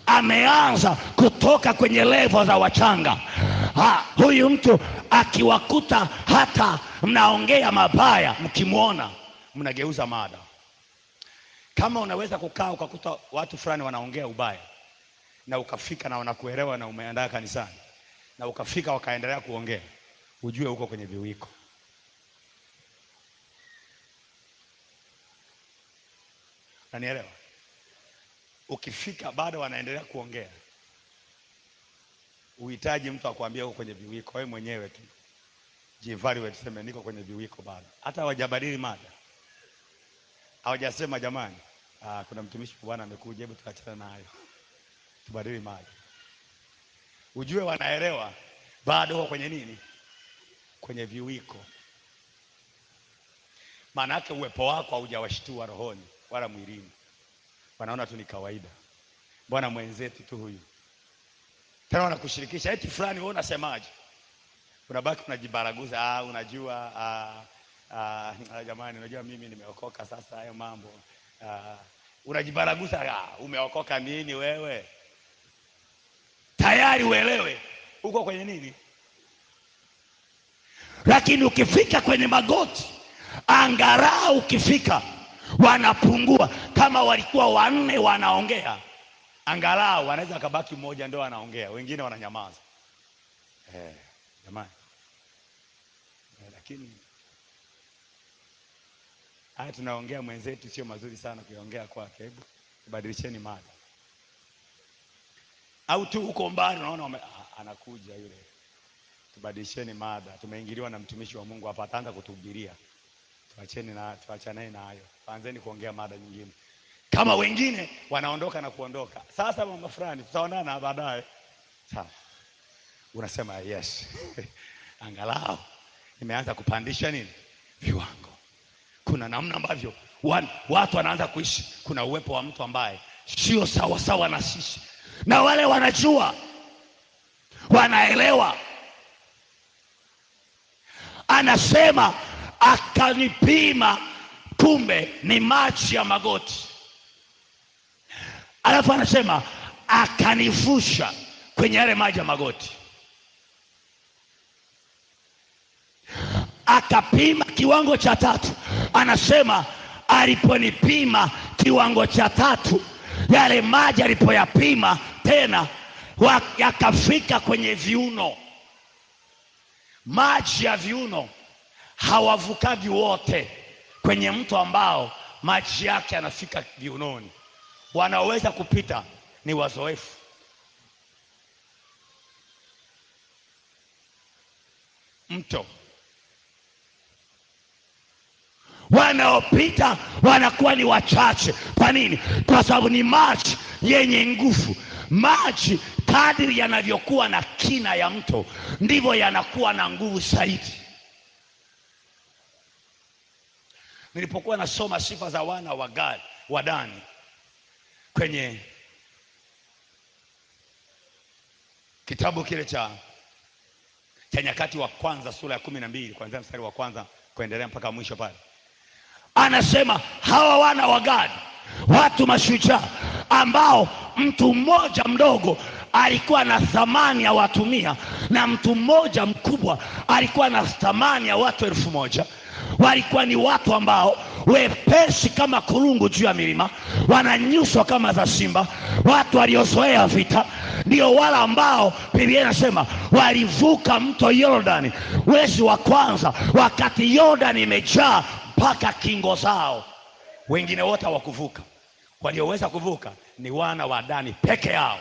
Ameanza kutoka kwenye level za wachanga. Huyu mtu akiwakuta hata mnaongea mabaya, mkimuona mnageuza mada. Kama unaweza kukaa ukakuta watu fulani wanaongea ubaya, na ukafika na wanakuelewa na umeandaa kanisani, na ukafika wakaendelea kuongea, ujue uko kwenye viwiko. Unanielewa? Ukifika bado wanaendelea kuongea, uhitaji mtu akwambie uko kwenye viwiko. Wewe mwenyewe tu jivalue, tuseme niko kwenye viwiko bado. Hata hawajabadili mada, hawajasema jamani, kuna mtumishi wa Bwana amekuja, hebu tuachane nayo, tubadili mada. Ujue wanaelewa bado wako kwenye nini? Kwenye viwiko. Maana yake uwepo wako haujawashtua rohoni wala mwilini. Wanaona tu ni kawaida, bwana mwenzetu tu huyu. Tena wanakushirikisha eti fulani, wewe unasemaje? Unabaki unajibaraguza, unajua jamani, unajua mimi nimeokoka sasa, hayo mambo. Unajibaraguza, umeokoka nini wewe? Tayari uelewe uko kwenye nini. Lakini ukifika kwenye magoti, angalau ukifika wanapungua. Kama walikuwa 4 wanaongea, angalau wanaweza kabaki mmoja ndio anaongea, wengine wananyamaza. Jamani. Lakini haya tunaongea mwenzetu sio mazuri sana kuongea kwake. Hebu badilisheni mada. Au tu uko mbali unaona anakuja yule, tubadilisheni mada. Tumeingiliwa na mtumishi wa Mungu hapa, ataanza kutuhubiria. Tuachane na hayo. Anzeni kuongea mada nyingine. Kama wengine wanaondoka na kuondoka. Sasa mama fulani, tutaonana baadaye. Sawa. Unasema yes. Angalau nimeanza kupandisha nini? Viwango. Kuna namna ambavyo watu wanaanza kuishi. Kuna uwepo wa mtu ambaye sio sawa sawa na sisi. Na wale wanajua, wanaelewa. Anasema akanipima, kumbe ni maji ya magoti. Alafu anasema akanivusha kwenye yale maji ya magoti. Akapima kiwango cha 3. Anasema aliponipima kiwango cha 3, yale maji alipoyapima tena yakafika kwenye viuno. Maji ya viuno hawavukagi wote kwenye mto ambao maji yake yanafika viunoni. Wanaweza kupita ni wazoefu. Mto wanaopita wanakuwa ni wachache. Kwa nini? Kwa sababu ni maji yenye nguvu. Maji kadri yanavyokuwa na kina ya mto, ndivyo yanakuwa na nguvu zaidi. Nilipokuwa nasoma sifa za wana wa Gad, wa Dani, kwenye kitabu kile cha Nyakati wa kwanza sura ya 12 kuanzia mstari wa 1 kuendelea mpaka mwisho pale, anasema hawa wana wa Gad, watu mashujaa ambao mtu mmoja mdogo alikuwa na thamani ya watu 100 na mtu mmoja mkubwa alikuwa na thamani ya watu 1000. Walikuwa ni watu ambao wepesi kama kurungu juu ya milima, wananyuswa kama za simba, watu waliozoea vita. Ndio wale ambao Biblia inasema walivuka mto Yordani mwezi wa kwanza, wakati Yordani imejaa mpaka kingo zao. Wengine wote hawakuvuka. Walioweza kuvuka ni wana wa Dani peke yao.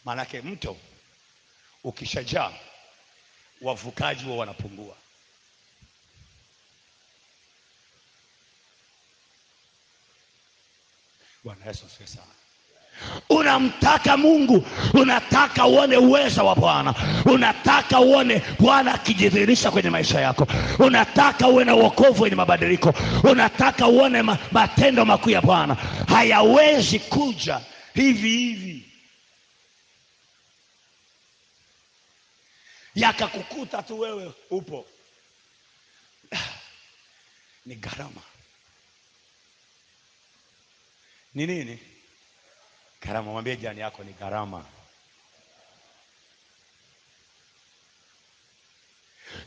Manake mto ukishajaa, wavukaji wao wanapungua. Bwana Yesu asifiwe sana. Unamtaka Mungu, unataka uone uweza wa Bwana, unataka uone Bwana akijidhihirisha kwenye maisha yako, unataka uone wokovu wenye mabadiliko, unataka uone matendo makuu ya Bwana. Hayawezi kuja hivi hivi yakakukuta tu wewe upo. Ni gharama. Ni nini? Gharama. Mwambie jirani yako ni gharama.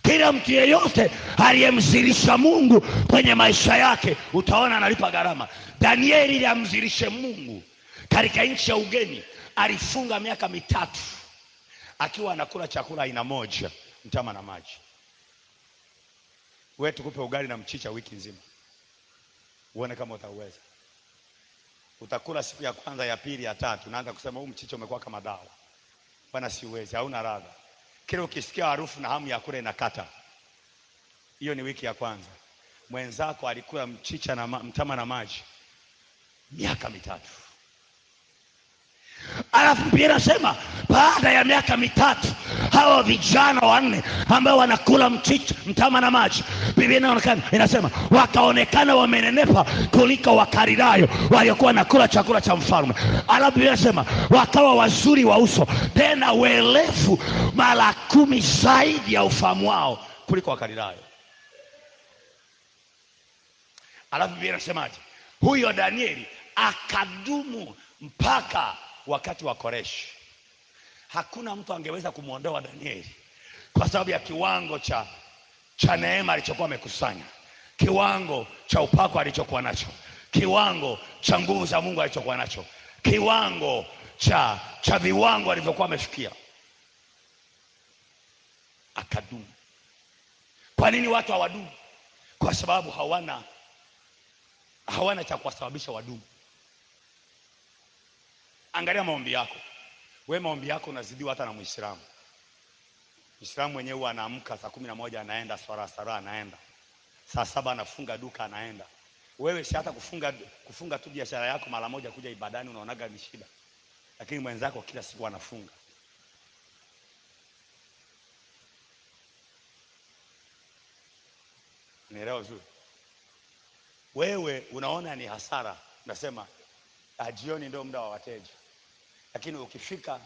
Kila mtu yeyote aliyemzilisha Mungu kwenye maisha yake, utaona analipa gharama. Danieli aliyemzilishe Mungu katika nchi ya ugeni, alifunga miaka 3 akiwa anakula chakula aina moja, mtama na maji. Wewe tukupe ugali na mchicha wiki nzima. uone kama utaweza. Utakula siku ya kwanza, ya pili, ya tatu, naanza kusema huu mchicha umekuwa kama dawa. Bwana siwezi, hauna ladha. Kile ukisikia harufu na hamu ya kula inakata. Hiyo ni wiki ya kwanza. Mwenzako alikula mchicha na mtama na maji miaka 3. Alafu Biblia inasema baada ya miaka 3 hawa vijana 4 ambao wanakula mchicha, mtama na maji, Biblia inasema wakaonekana wamenenepa kuliko Wakaridayo waliokuwa wanakula chakula cha mfalme. Alafu Biblia inasema wakawa wazuri wa uso, tena werevu mara 10 zaidi ya ufahamu wao kuliko Wakaridayo. Alafu Biblia inasemaje? Huyo Danieli akadumu mpaka wakati wa Koreshi. Hakuna mtu angeweza kumuondoa Danieli kwa sababu ya kiwango cha neema alichokuwa amekusanya, kiwango cha upako alichokuwa nacho, kiwango cha nguvu za Mungu alichokuwa nacho, kiwango cha viwango alivyokuwa amefikia. Akadumu. Kwa nini watu hawadumu? Kwa sababu hawana cha kuwasababisha wadumu. Angalia maombi yako. Wewe maombi yako unazidiwa hata na Muislamu. Muislamu mwenyewe huwa anaamka saa 11 anaenda swala anaenda. Saa 7 anafunga duka anaenda. Wewe si hata kufunga tu biashara yako mara moja kuja ibadani unaonaga ni shida. Lakini mwenzako kila siku anafunga. Nielewa vizuri. Wewe unaona ni hasara, unasema jioni ndio muda wa wateja. Lakini ukifika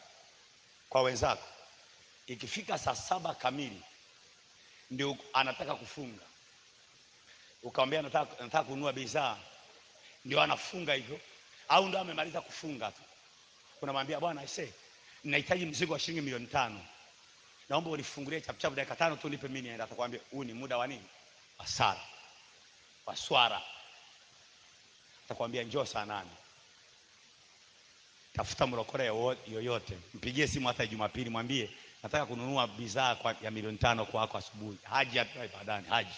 kwa wenzako, ikifika saa 7 kamili ndio anataka kufunga, ukamwambia nataka kununua bidhaa, ndio anafunga hivyo, au ndio amemaliza kufunga tu, unamwambia bwana ninahitaji mzigo wa shilingi milioni 5, naomba unifungulie chapuchapu dakika 5 tu nipe mimi nienda. Atakwambia huu ni muda wa nini? Hasara, waswara. Atakwambia njoo saa 8. Tafuta mrokore yoyote, mpigie simu hata Jumapili, mwambie nataka kununua bidhaa ya milioni 5 kwako asubuhi. Haji hapa ibadani, haji.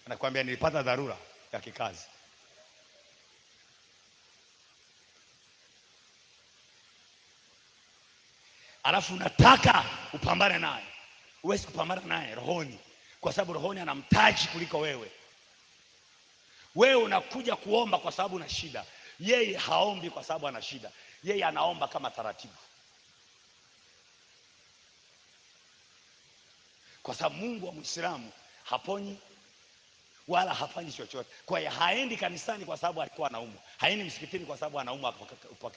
Anakuambia nilipata dharura ya kikazi. Alafu unataka upambane naye. Huwezi kupambana naye rohoni, kwa sababu rohoni anamtaji kuliko wewe. Wewe unakuja kuomba kwa sababu una shida. Yeye haombi kwa sababu ana shida. Yeye anaomba kama taratibu. Kwa sababu Mungu wa Muislamu haponyi wala hafanyi chochote. Kwa hiyo haendi kanisani kwa sababu alikuwa anaumwa. Haendi msikitini kwa sababu anaumwa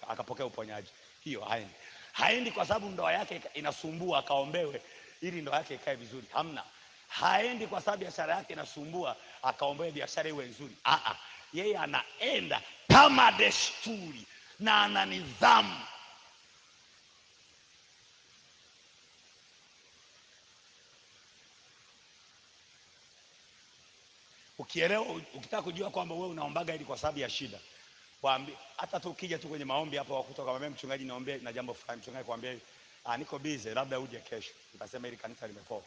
akapokea uponyaji. Hiyo haendi. Haendi kwa sababu ndoa yake inasumbua akaombewe ili ndoa yake ikae vizuri. Hamna. Haendi kwa sababu biashara yake inasumbua akaombewe biashara iwe nzuri. Yeye anaenda kama desturi na ana nidhamu. Ukielewa, ukitaka kujua kwamba wewe unaombaga ili kwa sababu ya shida, waambie hata tu ukija tu kwenye maombi hapo wakutoka kama mimi mchungaji niombe na jambo fulani, mchungaji kwambie niko busy labda uje kesho. Utasema ili kanisa limepoa.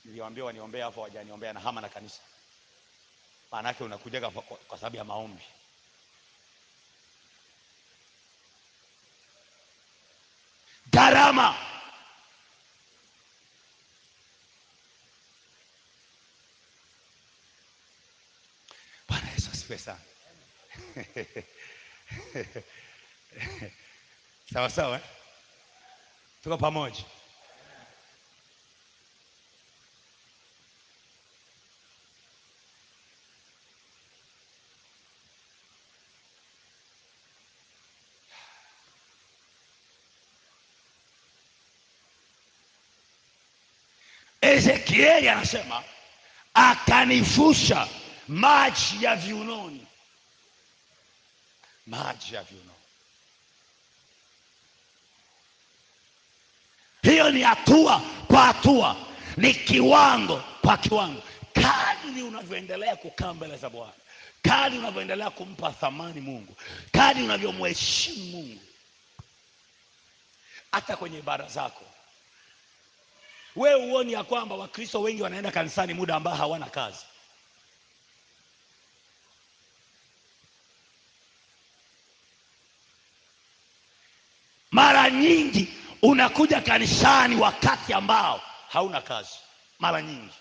Niliwaambia waniombea hapo, wajaniombea na hama na kanisa. Maana yake unakuja kwa sababu ya maombi. Gharama. Bwana Yesu asifiwe sana. Sawa sawa, tuko pamoja. Ezekieli anasema akanivusha maji ya viunoni. Maji ya viunoni. Hiyo ni hatua kwa hatua, ni kiwango kwa kiwango. Kadri unavyoendelea kukaa mbele za Bwana, kadri unavyoendelea kumpa thamani Mungu, kadri unavyomheshimu Mungu, hata kwenye ibada zako. Wewe uone ya kwamba Wakristo wengi wanaenda kanisani muda ambao hawana kazi. Unakuja kanisani wakati ambao hauna kazi. Mara nyingi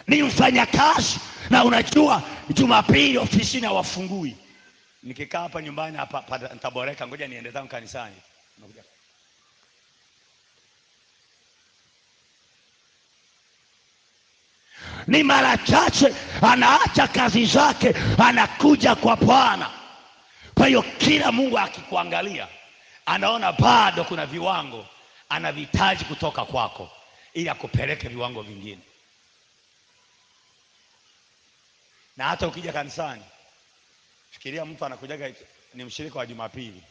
ni mfanyakazi na unajua Jumapili ofisini hawafungui. Nikikaa hapa nyumbani hapa nitaboreka, ngoja niende zangu kanisani. Unakuja ni mara chache anaacha kazi zake anakuja kwa Bwana. Kwa hiyo kila Mungu akikuangalia anaona bado kuna viwango anavihitaji kutoka kwako ili akupeleke viwango vingine. Na hata ukija kanisani, fikiria mtu anakujaga ni mshirika wa Jumapili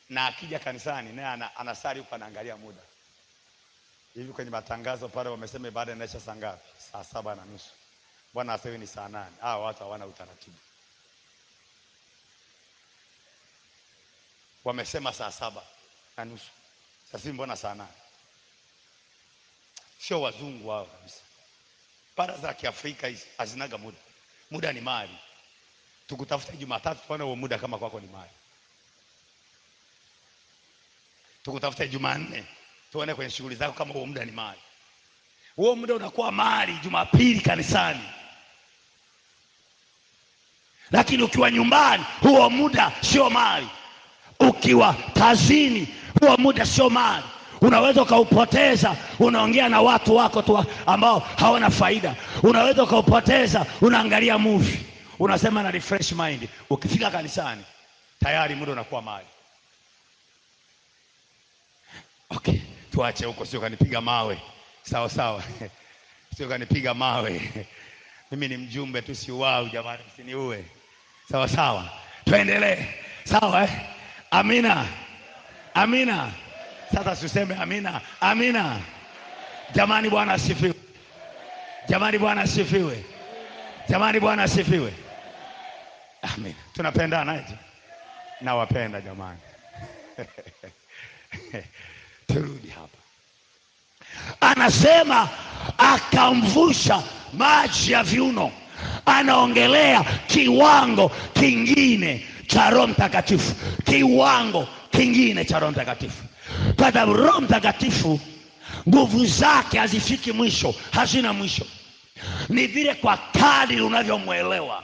na akija kanisani naye anasali huko anaangalia muda. Hivi kwenye matangazo pale wamesema ibada inaisha saa ngapi? Saa 7:30. Bwana asifiwe, ni saa 8. Hao watu hawana utaratibu. Wamesema saa 7:30. Sasa mbona saa 8? Sio wazungu wao kabisa. Para za Kiafrika hizi hazinaga muda. Muda ni mali. Tukutafuta Jumatatu tuone huo muda kama kwako ni mali. Tukutafuta Jumanne tuone kwenye shughuli zako kama huo muda ni mali. Huo muda unakuwa mali Jumapili kanisani. Lakini ukiwa nyumbani huo muda sio mali. Ukiwa kazini huo muda sio mali. Unaweza ukaupoteza unaongea na watu wako tu ambao hawana faida. Unaweza ukaupoteza unaangalia movie. Unasema na refresh mind. Ukifika kanisani tayari muda unakuwa mali. Okay, tuache huko, sio kanipiga mawe. Sawa sawa. Sio kanipiga mawe. Mimi ni mjumbe tu, si wao jamani, msiniue. Sawa sawa. Tuendelee. Sawa Amina. Amina. Sasa tuseme amina. Amina. Jamani Bwana asifiwe. Jamani Bwana asifiwe. Jamani Bwana asifiwe. Amen. Tunapendana eti? Nawapenda jamani. Turudi hapa. Anasema akamvusha maji ya viuno. Anaongelea kiwango kingine cha Roho Mtakatifu. Kiwango kingine cha Roho Mtakatifu. Kwa sababu Roho Mtakatifu nguvu zake hazifiki mwisho, hazina mwisho. Ni vile kwa kadri unavyomuelewa.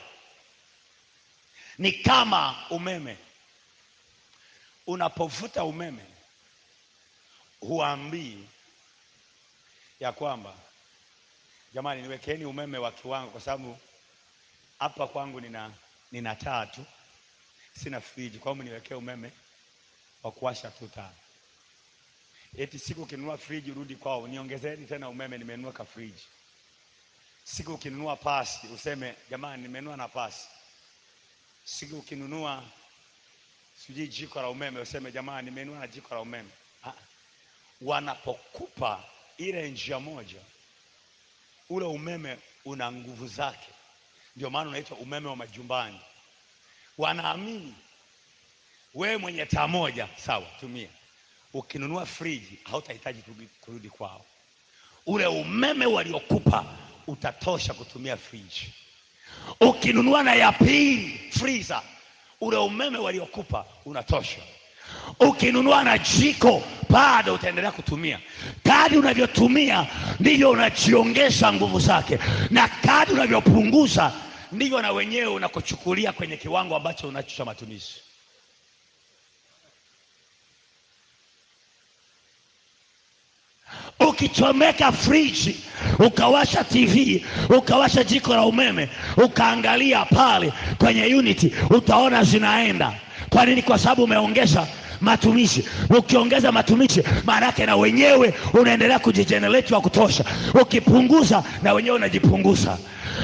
Ni kama umeme. Unapovuta umeme huambii ya kwamba jamani niwekeni umeme wa kiwango, kwa sababu hapa kwangu nina taa tu, sina friji, kwa hiyo niwekee umeme wa kuwasha tu taa. Eti siku ukinunua friji urudi kwao niongezeni tena umeme, nimenunua ka friji. Siku ukinunua pasi useme jamani nimenunua na pasi. Siku ukinunua siji jiko la umeme useme jamani nimenunua na jiko la umeme. Wanapokupa ile njia moja, ule umeme una nguvu zake. Ndio maana unaitwa umeme wa majumbani. Wanaamini wewe mwenye taa moja sawa, tumia. Ukinunua friji hautahitaji kurudi kwao. Ule umeme waliokupa utatosha kutumia friji. Ukinunua na ya pili freezer, ule umeme waliokupa unatosha. Ukinunua na jiko bado utaendelea kutumia. Kadri unavyotumia ndivyo unajiongeza nguvu zake, na kadri unavyopunguza ndivyo na wenyewe unakochukulia kwenye kiwango ambacho unacho cha matumizi. Ukichomeka friji, ukawasha TV, ukawasha jiko la umeme, ukaangalia pale kwenye unity, utaona zinaenda. Kwa nini? Kwa sababu umeongeza matumizi. Ukiongeza matumizi maana yake na wenyewe unaendelea kujigenerate wa kutosha. Ukipunguza na wenyewe unajipunguza.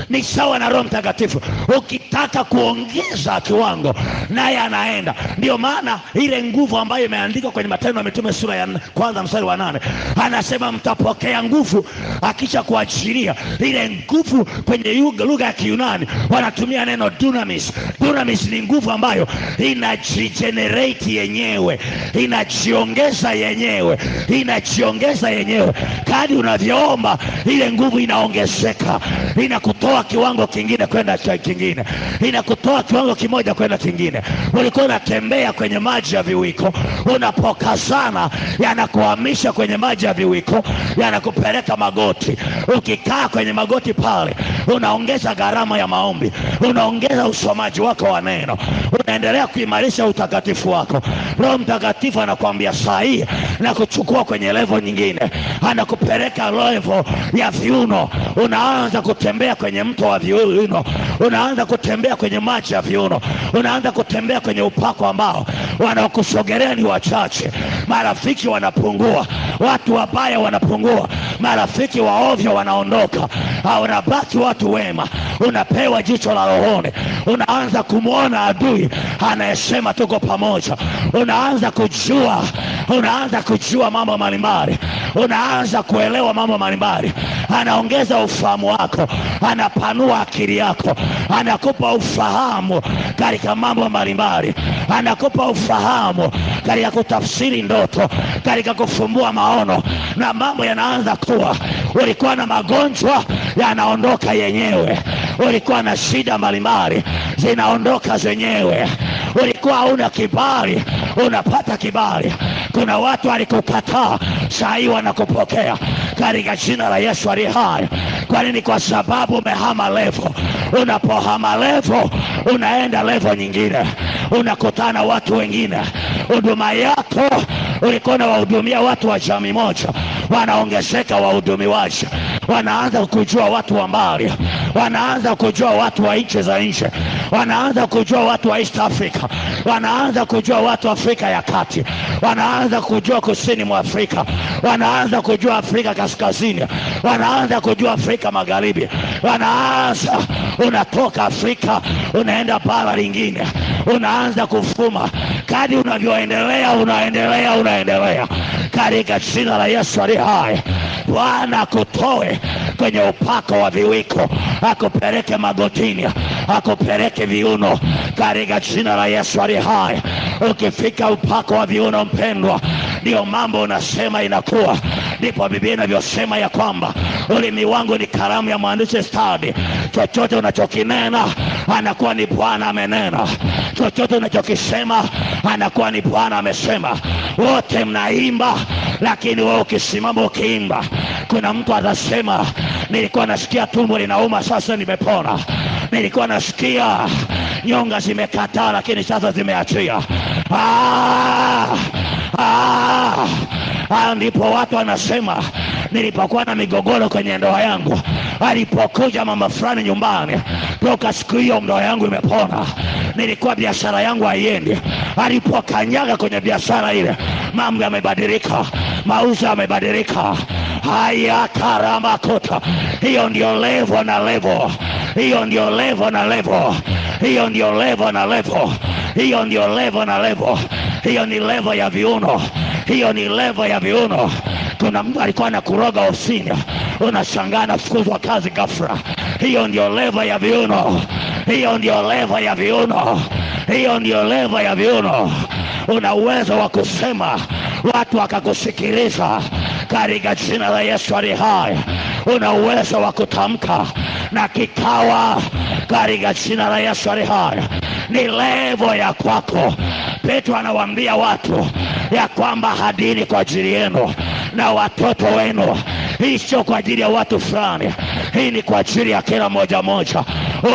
Ni sawa na Roho Mtakatifu. Ukitaka kuongeza kiwango naye anaenda. Ndio maana ile nguvu ambayo imeandikwa kwenye Matendo ya Mitume sura ya 1 mstari wa 8 anasema mtapokea nguvu akisha kuachilia. Ile nguvu kwenye lugha ya Kiyunani wanatumia neno dunamis. Dunamis ni nguvu ambayo inajigenerate yenyewe, inajiongeza yenyewe, inajiongeza yenyewe. Kadri unavyoomba ile nguvu inaongezeka, inakutoa inakutoa kiwango kingine kwenda kingine, inakutoa kiwango kimoja kwenda kingine. Ulikuwa unatembea kwenye maji ya viwiko, unapokazana yanakuhamisha kwenye maji ya viwiko, yanakupeleka magoti. Ukikaa kwenye magoti pale, unaongeza gharama ya maombi, unaongeza usomaji wako wa neno, unaendelea kuimarisha utakatifu wako. Roho Mtakatifu anakuambia saa hii na kuchukua kwenye level nyingine, anakupeleka level ya viuno. Unaanza kutembea kwenye mto wa viuno, unaanza kutembea kwenye maji ya viuno, unaanza kutembea kwenye upako ambao wanaokusogelea ni wachache. Marafiki wanapungua, watu wabaya wanapungua, marafiki waovyo wanaondoka, unabaki watu wema. Unapewa jicho la rohoni, unaanza kumwona adui anayesema tuko pamoja. Unaanza kujua mambo mbalimbali, unaanza kuelewa mambo mbalimbali. Anaongeza ufahamu wako, anapanua akili yako, anakupa ufahamu katika mambo mbalimbali, anakupa ufahamu katika kutafsiri ndoto, katika kufumbua maono, na mambo yanaanza kuwa. Ulikuwa na magonjwa yanaondoka yenyewe, ulikuwa na shida mbalimbali zinaondoka zenyewe, ulikuwa huna kibali unapata kibali. Kuna watu walikukataa, saa hii wanakupokea katika jina la Yesu aliye hai. Kwa nini? Kwa sababu umehama level. Unapohama level, unaenda level nyingine, unakutana watu wengine. Huduma yako ulikuwa unawahudumia watu wa jamii moja, wanaongezeka wahudumiwaji, wanaanza kujua watu wa mbali, wanaanza kujua watu wa nchi za nje, wanaanza kujua watu wa East Africa, wanaanza kujua watu wa Afrika ya Kati, wanaanza kujua kusini mwa Afrika, wanaanza kujua Afrika kaskazini, wanaanza kujua Afrika magharibi, wanaanza. Unatoka Afrika unaenda bara lingine, unaanza kufuma. Kadri unavyoendelea unaendelea katika jina la Yesu aliye hai. Bwana akutoe kwenye upako wa viwiko, akupeleke magotini, akupeleke viuno katika jina la Yesu aliye hai. Ukifika upako wa viuno, mpendwa, ndio mambo unasema inakuwa. Ndipo Biblia inavyosema ya kwamba ulimi wangu ni kalamu ya mwandishi stadi. Chochote unachokinena anakuwa ni Bwana amenena, chochote unachokisema anakuwa ni Bwana amesema. Wote mnaimba, lakini wewe ukisimama ukiimba, kuna mtu atasema nilikuwa nasikia tumbo linauma, sasa nimepona. Nilikuwa nasikia nyonga zimekataa, lakini sasa zimeachia. Ndipo watu wanasema nilipokuwa na migogoro kwenye ndoa yangu, alipokuja mama fulani nyumbani, toka siku hiyo ndoa yangu imepona. Nilikuwa biashara yangu haiendi, alipokanyaga kwenye biashara ile mambo yamebadilika, mauzo yamebadilika. Haya karama kota. Hiyo ndio level na level, hiyo ndio level na level, hiyo ndio level na level, hiyo ndio level na level, hiyo ni level ya viuno, hiyo ni level ya viuno. Kuna mtu alikuwa anakuroga ofisini, unashangaa anafukuzwa kazi ghafla. Hiyo ndio level ya viuno, hiyo ndio level ya viuno, hiyo ndio level ya viuno. Una uwezo wa kusema watu wakakusikiliza katika jina la Yesu aliye hai. Una uwezo wa kutamka na kikawa katika jina la Yesu aliye hai. Ni level ya kwako. Petro anawaambia watu ya kwamba hadini kwa ajili yenu na watoto wenu. Hii sio kwa ajili ya watu fulani, hii ni kwa ajili ya kila moja.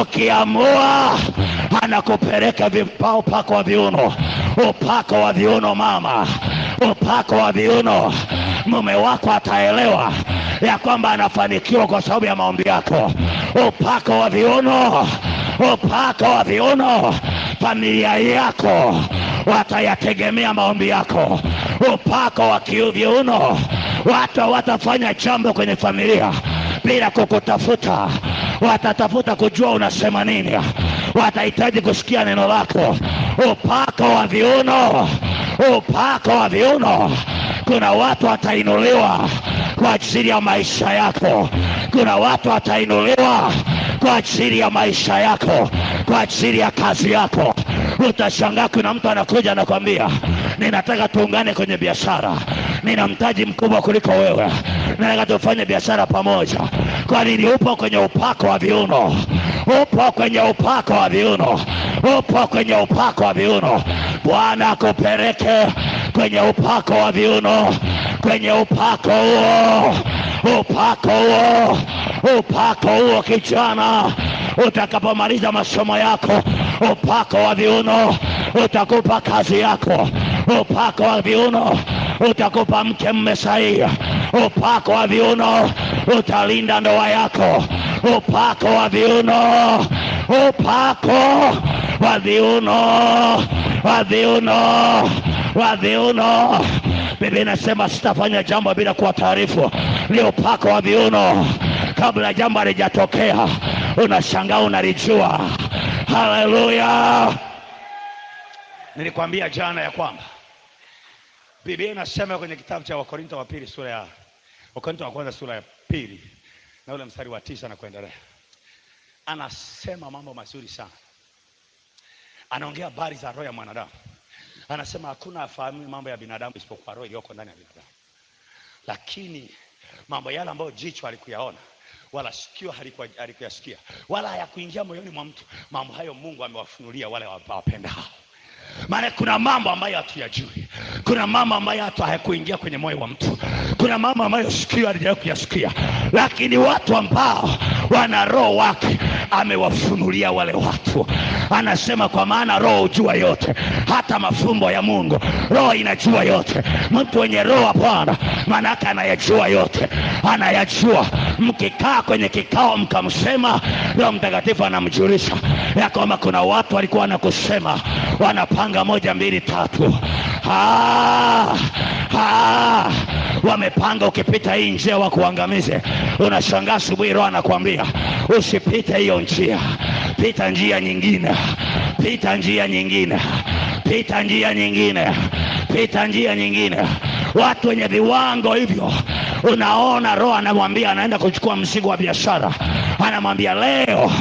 Ukiamua anakupeleka upako wa viuno, upako wa viuno mama, upako wa viuno. Mume wako ataelewa ya kwamba anafanikiwa kwa sababu ya maombi yako. Upako wa viuno, upako wa viuno. Familia yako watayategemea maombi yako. Upako wa viuno. Watu watafanya jambo kwenye familia bila kukutafuta, watatafuta kujua unasema nini, watahitaji kusikia neno lako. Upako wa viuno, upako wa viuno. Kuna watu watainuliwa kwa ajili ya maisha yako, kuna watu watainuliwa kwa ajili ya maisha yako, kwa ajili ya kazi yako. Utashangaa kuna mtu anakuja anakuambia ninataka tuungane kwenye biashara, nina mtaji mkubwa kuliko wewe, nataka tufanye biashara pamoja. Kwa nini? Upo kwenye upako wa viuno, upo kwenye upako wa viuno, upo kwenye upako wa viuno. Bwana akupeleke kwenye upako wa viuno, kwenye upako huo, upako huo, upako huo kijana. Utakapomaliza masomo yako, upako wa viuno utakupa kazi yako. Upako wa viuno utakupa mke mme sahihi. Upako wa viuno utalinda ndoa yako. Upako wa viuno, upako wa viuno, wa viuno, wa viuno. Biblia inasema sitafanya jambo bila kuwa taarifu. Ni upako wa viuno. Kabla jambo halijatokea unashangaa unalijua. Haleluya! Nilikwambia jana ya kwamba Biblia inasema kwenye kitabu cha Wakorintho wa pili sura ya Wakorintho wa kwanza sura ya 2 na ule mstari wa 9 na kuendelea. Anasema mambo mazuri sana. Anaongea habari za roho ya mwanadamu. Anasema hakuna afahamu mambo ya binadamu isipokuwa roho iliyoko ndani ya binadamu. Lakini mambo yale ambayo jicho halikuyaona wala sikio halikuyasikia wala hayakuingia moyoni mwa mtu, mambo hayo Mungu amewafunulia wale wapendao. Maana kuna mambo ambayo hatuyajui. Kuna mambo ambayo hata hayakuingia kwenye moyo wa mtu. Kuna mambo ambayo sikio halijawahi kuyasikia. Lakini watu ambao wana roho wake amewafunulia wale watu. Anasema kwa maana roho hujua yote, hata mafumbo ya Mungu. Roho inajua yote. Mtu mwenye roho wa Bwana maana yake anayajua yote. Anayajua. Mkikaa kwenye kikao mkamsema, Roho Mtakatifu anamjulisha ya kwamba kuna watu walikuwa wanakusema, wanapanga 1 2 3. Wamepanga ukipita hii njia wakuangamize. Unashangaa asubuhi Roho anakuambia usipite hiyo njia, pita njia nyingine, pita njia nyingine, pita njia nyingine, pita njia nyingine. Watu wenye viwango hivyo, unaona Roho anamwambia anaenda kuchukua mzigo wa biashara. Anamwambia leo,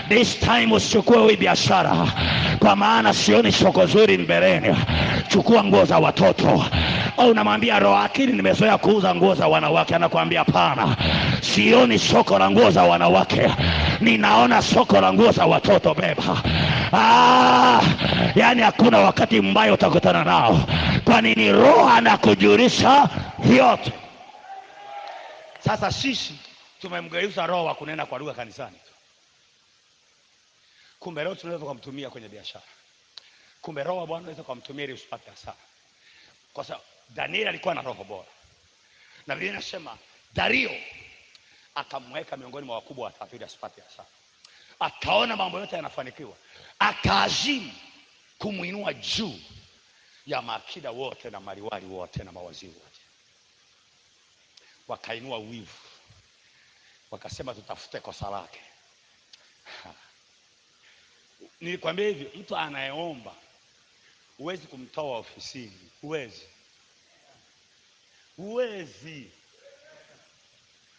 this time usichukue hii biashara, kwa maana sioni soko zuri mbeleni. Chukua nguo za watoto. Au unamwambia Roho akili nimezoea kuuza nguo za wanawake. Anakuambia hapana, sioni soko la nguo za wanawake, ninaona soko la nguo za watoto. Beba. Yani hakuna wakati mbaya utakutana nao. Kwa nini? Roho anakujulisha yote. Sasa sisi tumemgeuza roho wa kunena kwa lugha kanisani. Kumbe roho tunaweza kumtumia kwenye biashara. Kumbe roho wa Bwana anaweza kumtumia ili usipate hasara. Kwa sababu Danieli alikuwa na roho bora. Na Biblia inasema Dario akamweka miongoni mwa wakubwa watatu ili asipate hasara. Akaona mambo yote yanafanikiwa. Akaazimu kumuinua juu ya maakida wote na maliwali wote na mawaziri wote. Wakainua wivu. Wakasema tutafute kosa lake. Nilikwambia hivi, mtu anayeomba huwezi kumtoa ofisini. Huwezi.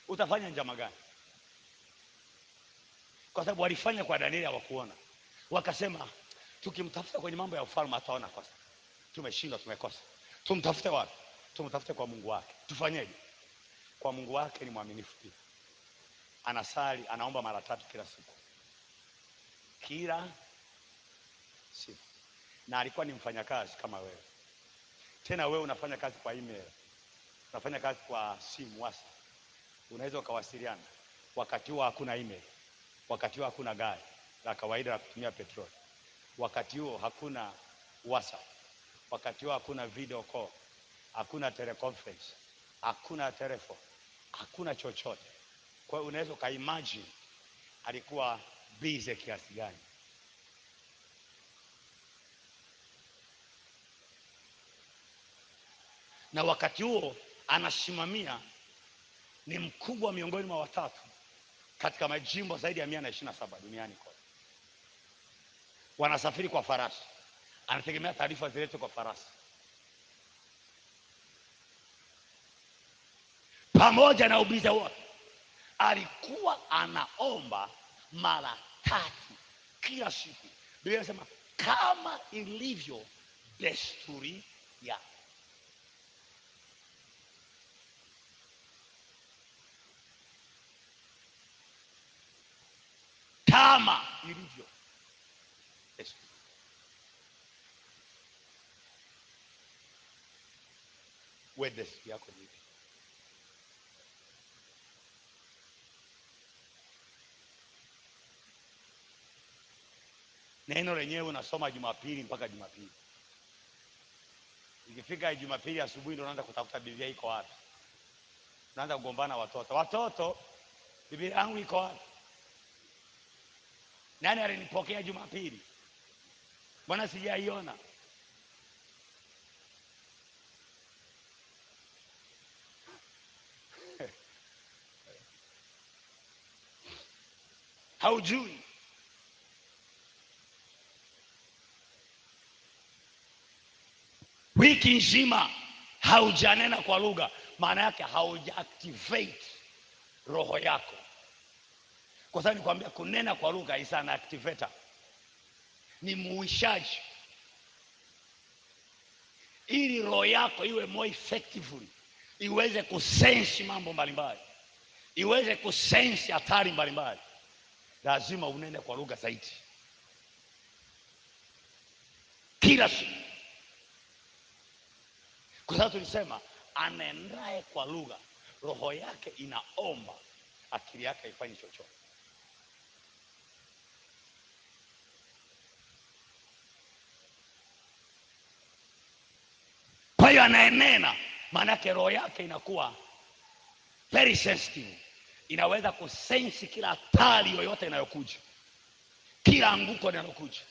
Utafanya njama gani? Kwa sababu walifanya kwa Danieli hawakuona. Wakasema tukimtafuta kwenye mambo ya ufalme ataona kosa. Tumeshindwa, tumekosa. Tumtafute wapi? Tumtafute kwa Mungu wake. Tufanyeje? Kwa Mungu wake ni mwaminifu pia. Anasali, anaomba mara 3 kila siku. Kila siku. Na alikuwa ni mfanyakazi kama wewe. Tena wewe unafanya kazi kwa email. Unafanya kazi kwa simu, WhatsApp. Unaweza ukawasiliana. Wakati huo hakuna email. Wakati huo hakuna gari la kawaida la kutumia petroli. Wakati huo hakuna WhatsApp. Wakati huo hakuna video call. Hakuna teleconference. Hakuna telephone. Hakuna chochote. Kwa hiyo unaweza ukaimagine alikuwa busy kiasi gani. Na wakati huo anasimamia, ni mkubwa miongoni mwa watatu katika majimbo zaidi ya 127 duniani kote. Wanasafiri kwa farasi. Anategemea taarifa ziletwe kwa farasi. Pamoja na ubize wote, alikuwa anaomba mara 3 kila siku. Biblia inasema kama ilivyo desturi ya. kama ilivyo. Yes. Wewe desturi yako ni ipi? Neno lenyewe unasoma Jumapili mpaka Jumapili. Ikifika Jumapili asubuhi ndio unaanza kutafuta Biblia iko wapi. Unaanza kugombana watoto. Watoto, Biblia yangu iko wapi? Nani alinipokea Jumapili? Mbona sijaiona? Haujui. Wiki nzima haujanena kwa lugha, maana yake hauja activate roho yako. Kwa sababu nikwambia kunena kwa lugha is an activator. Ni muishaji. Ili roho yako iwe more effectively, iweze kusense mambo mbalimbali, iweze kusense hatari mbalimbali, lazima unene kwa lugha zaidi. Kila siku. Kwa sababu tulisema anenaye kwa lugha, roho yake inaomba, akili yake haifanye chochote. Kwa hiyo anayenena, maana yake roho yake inakuwa very sensitive. Inaweza kusensi kila hatari yoyote inayokuja, kila anguko linalokuja.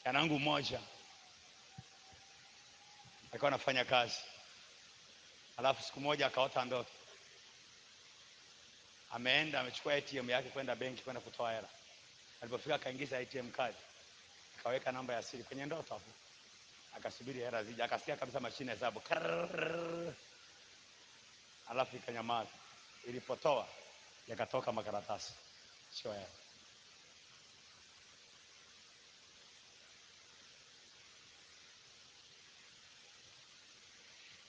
Yanangu mmoja alikuwa anafanya kazi, alafu siku moja akaota ndoto. Ameenda amechukua ATM yake kwenda benki kwenda kutoa hela. Alipofika akaingiza ATM card, akaweka namba ya siri kwenye ndoto hapo. Akasubiri hela zije, akasikia kabisa mashine ya hesabu. Alafu ikanyamaza. Ilipotoa yakatoka makaratasi. Sio hela.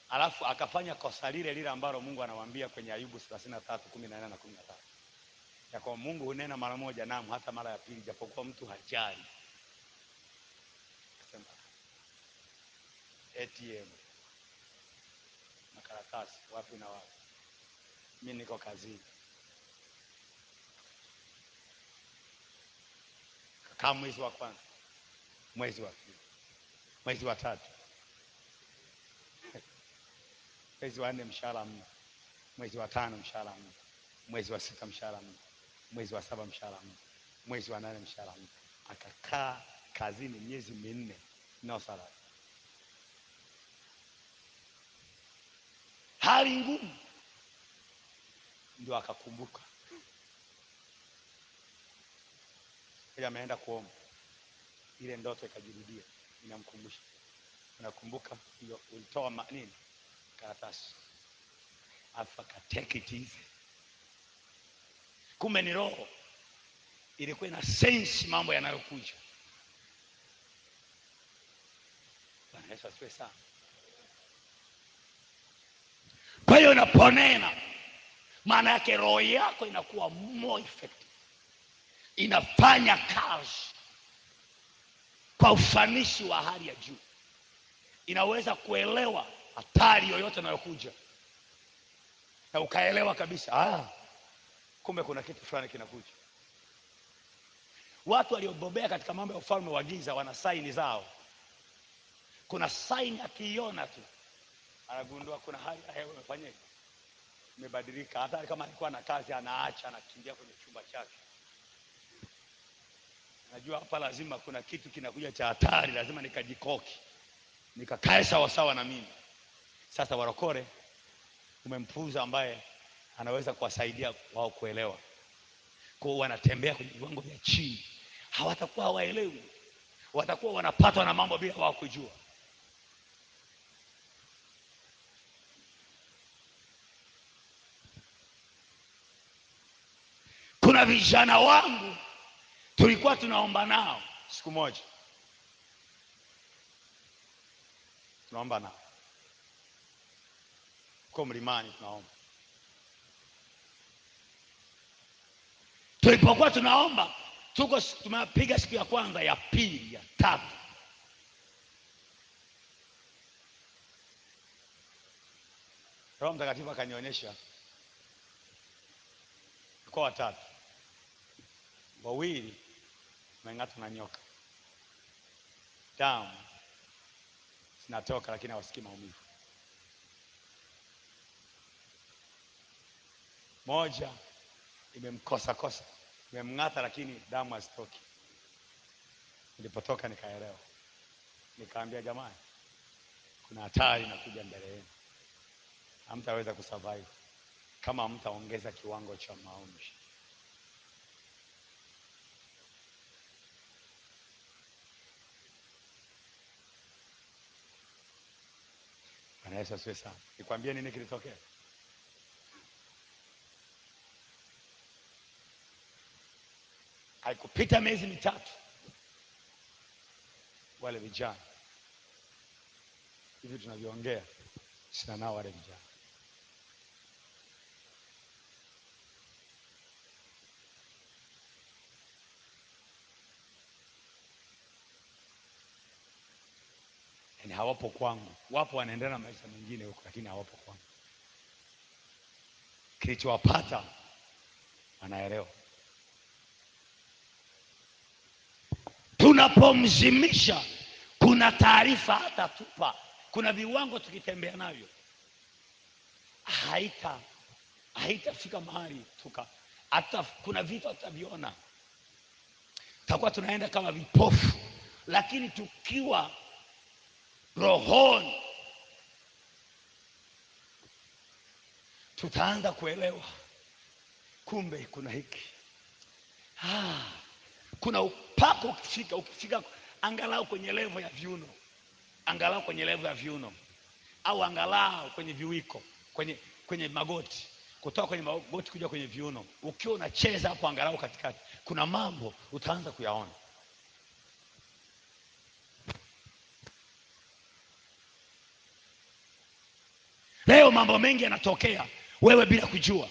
Alafu akafanya kosa lile ambalo Mungu anawaambia kwenye Ayubu 33:14 na 15. Ya kwa Mungu hunena mara moja, naam hata mara ya pili, japokuwa mtu hajali. Akasema ATM makaratasi wapi na wapi? Mimi niko kazini. Kama mwezi wa kwanza, mwezi wa pili, mwezi wa tatu, mwezi wa 4 mshahara mmoja, mwezi wa 5 mshahara mmoja, mwezi wa 6 mshahara mmoja, mwezi wa 7 mshahara mmoja, mwezi wa 8 mshahara mmoja. Akakaa kazini miezi 4 na salary. Hali ngumu. Ndio akakumbuka. Ile ameenda kuomba. Ile ndoto ikajirudia, inamkumbusha. Unakumbuka hiyo ulitoa nini? Karatasi. Afaka take it easy. Kumbe ni roho ilikuwa ina sense mambo yanayokuja. Bwana Yesu asifiwe sana. Kwa hiyo unaponena, maana yake roho yako inakuwa more effective. Inafanya kazi kwa ufanisi wa hali ya juu. Inaweza kuelewa hatari yoyote inayokuja. Na ukaelewa kabisa, kumbe kuna kitu fulani kinakuja. Watu waliobobea katika mambo ya ufalme wa giza wana saini zao. Kuna saini akiiona tu anagundua kuna hali ya hewa imefanyaje, imebadilika. Hata kama alikuwa na kazi anaacha, anakimbia kwenye chumba chake. Najua hapa lazima kuna kitu kinakuja cha hatari, lazima nikajikoki, nikakae sawa sawa na mimi. Sasa warokore umempuuza ambaye anaweza kuwasaidia wao kuelewa. Kwa hiyo wanatembea kwenye viwango vya chini. Hawatakuwa hawaelewi. Watakuwa wanapatwa na mambo bila wao kujua. Kuna vijana wangu tulikuwa tunaomba nao siku moja. tunaomba na kwa mlimani tunaomba. Tulipokuwa tunaomba, tumepiga siku ya kwanza, ya pili, ya tatu. Roho Mtakatifu akanionyesha kwa watatu. Wawili wameng'atwa na nyoka. Damu zinatoka lakini hawasikii maumivu. Moja imemkosa, imemng'ata lakini damu hazitoki. Nilipotoka nikaelewa. Nikaambia jamani, kuna hatari inakuja mbele yenu. Hamtaweza kusurvive kama hamtaongeza kiwango cha maombi. Bwana Yesu asifiwe sana. Nikwambie nini kilitokea? Haikupita miezi mitatu, wale vijana hivi tunavyoongea sina nao wale vijana. Yaani hawapo kwangu. Wapo wanaendelea na maisha mengine huko, lakini hawapo kwangu. Kilichowapata anaelewa. Tunapomzimisha kuna taarifa hata tupa. Kuna viwango tukitembea navyo haitafika mahali hata kuna vitu tutaviona. Tutakuwa tunaenda kama vipofu, lakini tukiwa rohoni tutaanza kuelewa, kumbe kuna hiki. Kuna upako ukifika angalau kwenye level ya viuno, au angalau kwenye viwiko, kwenye magoti, kutoka kwenye magoti kuja kwenye viuno. Ukiwa unacheza hapo angalau katikati, kuna mambo utaanza kuyaona. Leo mambo mengi yanatokea wewe bila kujua.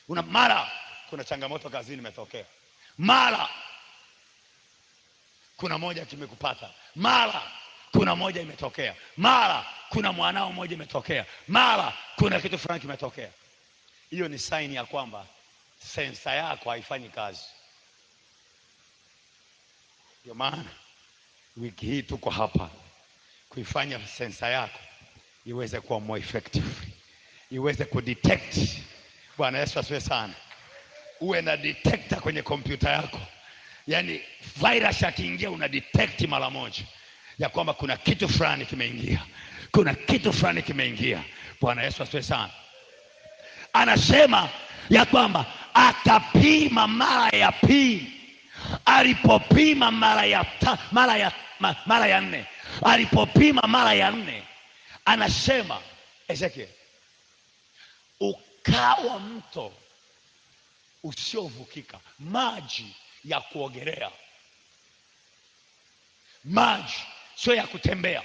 Mara kuna changamoto kazini imetokea, mara kuna moja kimekupata, mara kuna moja imetokea, mara kuna mwanao moja imetokea, mara kuna kitu fulani kimetokea. Hiyo ni sign ya kwamba sensa yako haifanyi kazi. Ndio maana wiki hii tuko hapa kuifanya sensa yako iweze kuwa more effective, iweze kudetect. Bwana Yesu asifiwe sana. Uwe na detector kwenye kompyuta yako. Yaani virus akiingia una detect mara moja ya kwamba kuna kitu fulani kimeingia. Bwana Yesu asifiwe sana. Anasema ya kwamba akapima mara ya pili. Alipopima mara ya 4, alipopima mara ya 4, anasema Ezekiel, ukawa mto usiovukika, maji ya kuogelea. Maji sio ya kutembea,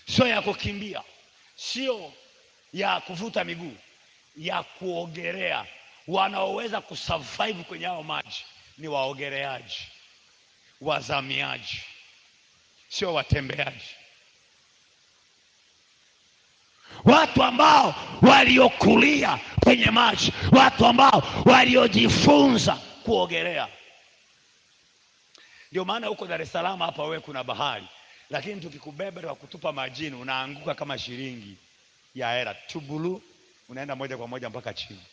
sio ya kukimbia, sio ya kuvuta miguu, ya kuogelea. Wanaoweza kusurvive kwenye hao maji ni waogeleaji, wazamiaji, sio watembeaji. Watu ambao waliokulia kwenye maji, watu ambao waliojifunza kuogelea. Ndio maana huko Dar es Salaam hapa wewe kuna bahari, lakini tukikubeba na kutupa majini unaanguka kama shilingi ya hela tubulu, unaenda moja kwa moja mpaka chini.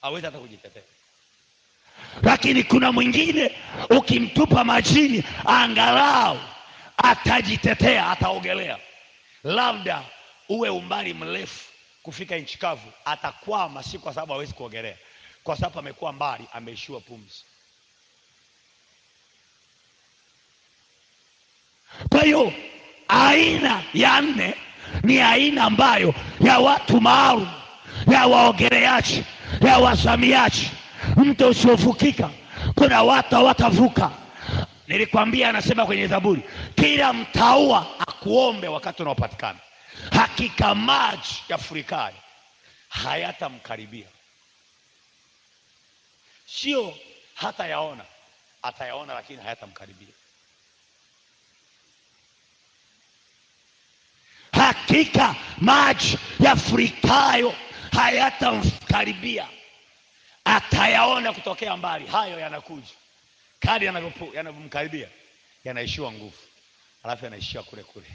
Hawezi hata kujitetea. Lakini kuna mwingine ukimtupa majini angalau atajitetea, ataogelea. Labda uwe umbali mrefu kufika nchi kavu, atakwama, si kwa sababu hawezi kuogelea, kwa sababu amekuwa mbali, ameishiwa pumzi. Kwa hiyo aina ya 4 ni aina ambayo ya watu maalum, ya waogeleaji, ya wazamiaji. Mto usiovukika, kuna watu hawatavuka. Nilikwambia anasema kwenye Zaburi, kila mtaua akuombe wakati unaopatikana. Hakika maji yafurikayo hayatamkaribia. Sio hata yaona, atayaona lakini hayatamkaribia. Hakika maji yafurikayo hayatamkaribia. Atayaona kutokea mbali. Hayo yanakuja. Kadri yanavyomkaribia yanaishiwa nguvu. Alafu yanaishia kule kule.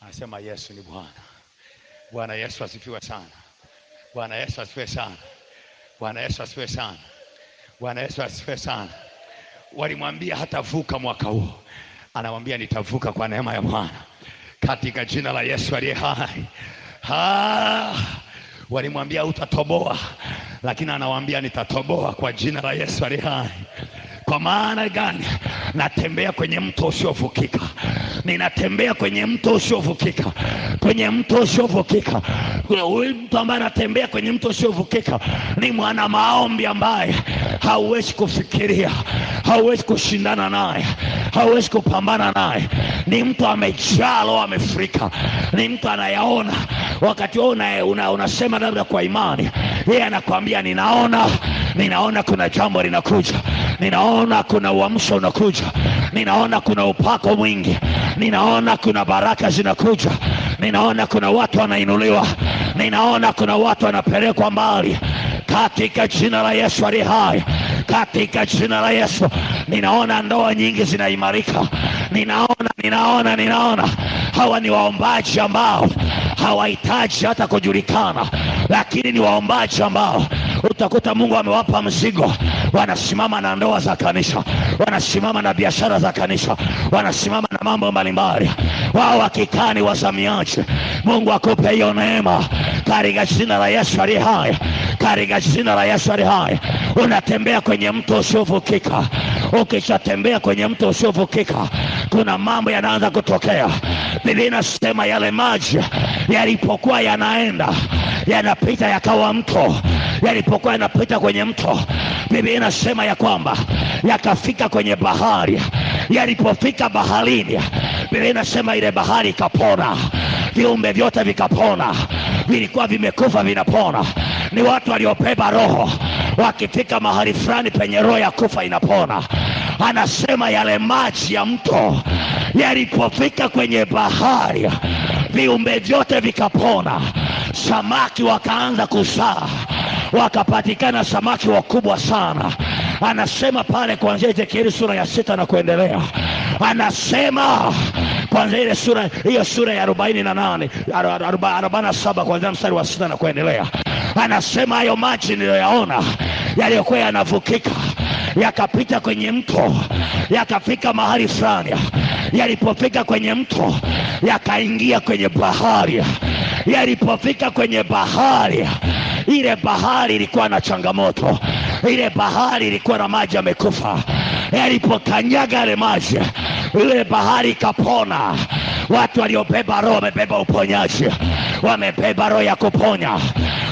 Anasema Yesu ni Bwana. Bwana Yesu asifiwe sana. Bwana Yesu asifiwe sana. Bwana Yesu asifiwe sana. Bwana Yesu asifiwe sana. Walimwambia hatavuka mwaka huo. Anamwambia nitavuka kwa neema ya Bwana, katika jina la Yesu aliye hai. Walimwambia utatoboa, lakini anawaambia nitatoboa kwa jina la Yesu aliye hai. Kwa maana gani? Natembea kwenye mto usiovukika. Ninatembea kwenye mto usiovukika. Kwenye mto usiovukika. Huyu mtu ambaye anatembea kwenye mto usiovukika ni mwana maombi ambaye hauwezi kufikiria, hauwezi kushindana naye, hauwezi kupambana naye. Ni mtu amejalo, amefurika. Ni mtu anayaona. Wakati unasema labda kwa imani, yeye anakuambia ninaona kuna jambo linakuja. Ninaona kuna uamsho unakuja. Ninaona kuna upako mwingi. Ninaona kuna baraka zinakuja. Ninaona kuna watu wanainuliwa. Ninaona kuna watu wanapelekwa mbali. Katika jina la Yesu aliye hai. Katika jina la Yesu. Ninaona ndoa nyingi zinaimarika. Ninaona. Hawa ni waombaji ambao hawahitaji hata kujulikana, lakini ni waombaji ambao utakuta Mungu amewapa mzigo. Wanasimama na ndoa za kanisa, wanasimama na biashara za kanisa, wanasimama na mambo mbalimbali. Wao wakikani wazamiache. Mungu akupe hiyo neema katika jina la Yesu aliye hai. Katika jina la Yesu aliye hai. Unatembea kwenye mto usiovukika. Ukishatembea kwenye mto usiovukika, kuna mambo yanaanza kutokea. Biblia inasema yale maji yalipokuwa yanapita yakawa mto. Yalipokuwa yanapita kwenye mto, Biblia inasema ya kwamba yakafika kwenye bahari. Yalipofika baharini, Biblia inasema ile bahari ikapona. Viumbe vyote vikapona. Vilikuwa vimekufa vinapona. Ni watu waliobeba roho. Wakifika mahali fulani penye roho ya kufa inapona. Anasema yale maji ya mto yalipofika kwenye bahari, viumbe vyote vikapona. Samaki wakaanza kuzaa. Wakapatikana samaki wakubwa sana. Anasema pale kuanzia Ezekieli sura ya 6 na kuendelea. Anasema kuanzia ile sura ya 47 kuanzia mstari wa 6 na kuendelea. Anasema hayo maji niliyoyaona yaliyokuwa yanavukika yakapita kwenye mto, yakafika mahali fulani. Yalipofika kwenye mto, yakaingia kwenye bahari. Yalipofika kwenye bahari, ile bahari ilikuwa na changamoto. Ile bahari ilikuwa na maji yamekufa. Yalipokanyaga ile maji, ile bahari ikapona. Watu waliobeba roho wamebeba uponyaji, wamebeba roho ya kuponya.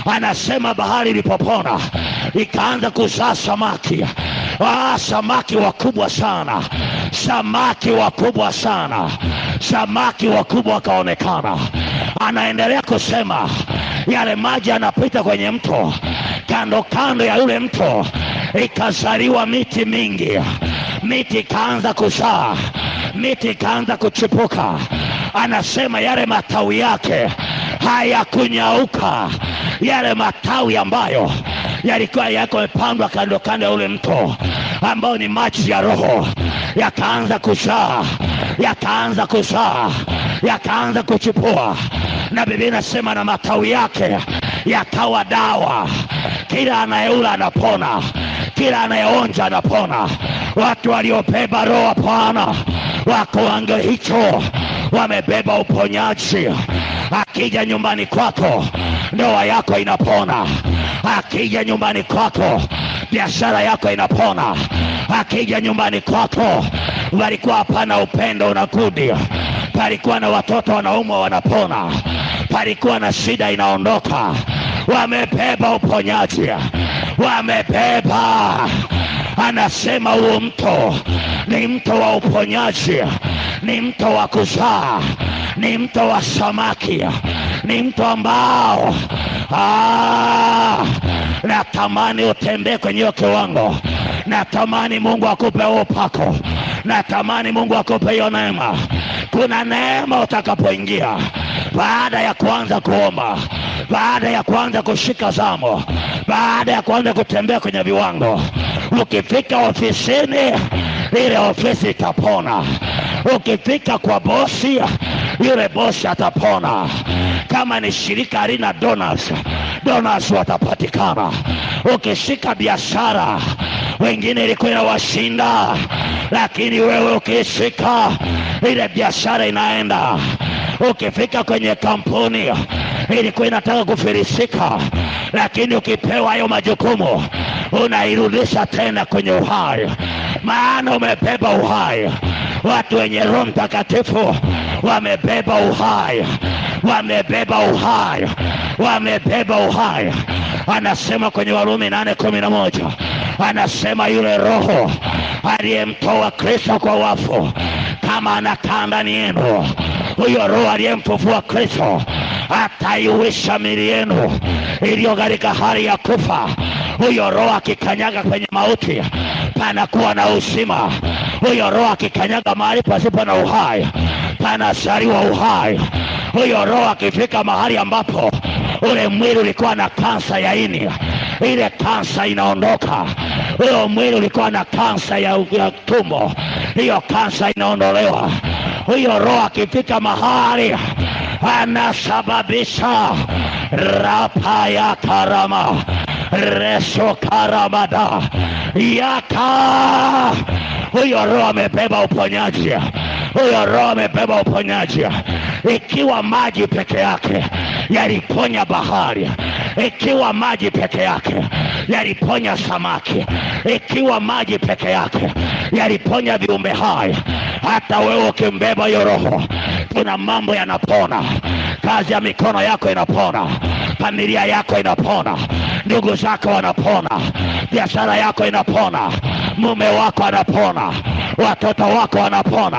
Anasema bahari ilipopona ikaanza kuzaa samaki. Samaki wakubwa sana. Samaki wakubwa sana. Samaki wakubwa wakaonekana. Anaendelea kusema yale maji yanapita kwenye mto. Kando ya yule mto ikazaliwa miti mingi. Miti ikaanza kuzaa. Miti ikaanza kuchipuka. Anasema yale matawi yake hayakunyauka. Yale matawi ambayo yalikuwa yako yamepandwa kando ya ule mto ambao ni maji ya roho, yakaanza kuzaa, yakaanza kuchipua. Na Biblia inasema na matawi yake yakawa dawa. Kila anayeula anapona, kila anayeonja anapona. Watu waliobeba roho Bwana wako anga hicho wamebeba uponyaji. Akija nyumbani kwako, ndoa yako inapona. Akija nyumbani kwako, biashara yako inapona. Akija nyumbani kwako, walikuwa hapana upendo unakudi, palikuwa na watoto wanaumwa wanapona, palikuwa na shida inaondoka. Wamebeba uponyaji, wamebeba Anasema huo mto ni mto wa uponyaji, ni mto wa kuzaa, ni mto wa samaki, ni mto ambao natamani utembee kwenye kiwango. Natamani Mungu akupe upako, natamani Mungu akupe hiyo neema. Kuna neema utakapoingia baada ya kuanza kuomba, baada ya kuanza kushika zamu, baada ya kuanza kutembea kwenye viwango. Ukifika ofisini, ile ofisi itapona. Ukifika kwa bosi, yule bosi atapona. Kama ni shirika halina donors watapatikana. Ukishika biashara, wengine ilikuwa inawashinda, lakini wewe ukishika, ile biashara inaenda. Ukifika kwenye kampuni, ilikuwa inataka kufilisika, lakini ukipewa hayo majukumu, unairudisha tena kwenye uhai, maana umebeba uhai. Watu wenye Roho Mtakatifu wamebeba uhai, wamebeba uhai, wamebeba uhai. Anasema kwenye Warumi 8:11, anasema yule Roho aliyemtoa Kristo kwa wafu, kama anakaa ndani yenu, huyo Roho aliyemfufua Kristo ataiuisha miili yenu iliyo katika hali ya kufa. Huyo Roho akikanyaga kwenye mauti, panakuwa na uzima. Huyo Roho akikanyaga mahali pasipo na uhai, panazaliwa uhai. Huyo Roho akifika mahali ambapo ule mwili ulikuwa na kansa ya ini, ile kansa inaondoka. Huyo mwili ulikuwa na kansa ya tumbo, hiyo kansa inaondolewa. Huyo Roho akifika mahali, anasababisha rapa ya karama, reso karamada yaka. Huyo Roho amebeba uponyaji, huyo Roho amebeba uponyaji. Ikiwa maji peke yake yaliponya bahari, ikiwa maji peke yake yaliponya samaki, ikiwa maji peke yake yaliponya viumbe hai, hata wewe ukimbeba hiyo Roho, kuna mambo yanapona. Kazi ya mikono yako inapona, familia yako inapona, ndugu zako wanapona, biashara yako inapona, mume wako anapona, watoto wako wanapona.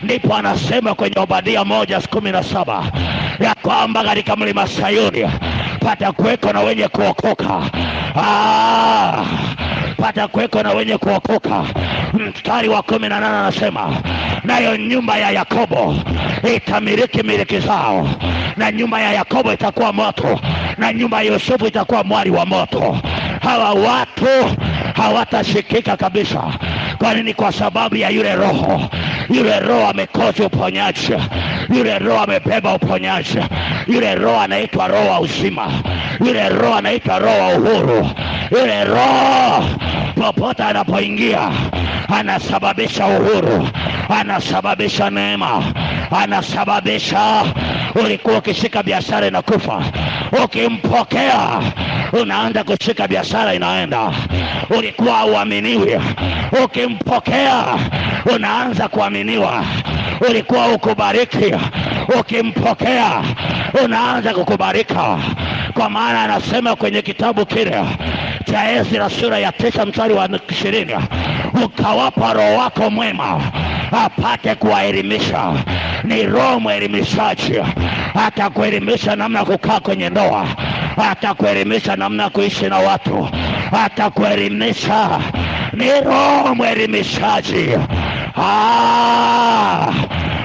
Ndipo anasema kwenye Obadia 1:17 ya kwamba katika mlima Sayuni patakuweko na wenye kuokoka. Patakuweko na wenye kuokoka. Mstari wa 18 anasema, nayo nyumba ya Yakobo itamiliki miliki zao, na nyumba ya Yakobo itakuwa moto, na nyumba ya Yusufu itakuwa mwali wa moto. Hawa watu hawatashikika kabisa. Kwa nini? Kwa sababu ya yule Roho. Yule Roho amekosa uponyaji, yule Roho amebeba uponyaji. Yule Roho anaitwa Roho wa uzima, yule Roho anaitwa Roho wa uhuru. Yule Roho popote anapoingia anasababisha uhuru, anasababisha neema, anasababisha. Ulikuwa ukishika biashara inakufa, ukimpokea unaanza kushika biashara inaenda. Ulikuwa uaminiwi, ukimpokea unaanza kuaminiwa. Ulikuwa ukubariki, ukimpokea unaanza kukubarika. Kwa maana anasema kwenye kitabu kile cha Ezra sura ya 9 mstari wa 20, ukawapa Roho wako mwema apate kuwaelimisha. Ni Roho mwelimishaji, atakuelimisha namna kukaa kwenye ndoa, atakuelimisha namna kuishi na watu, atakuelimisha. Ni Roho mwelimishaji.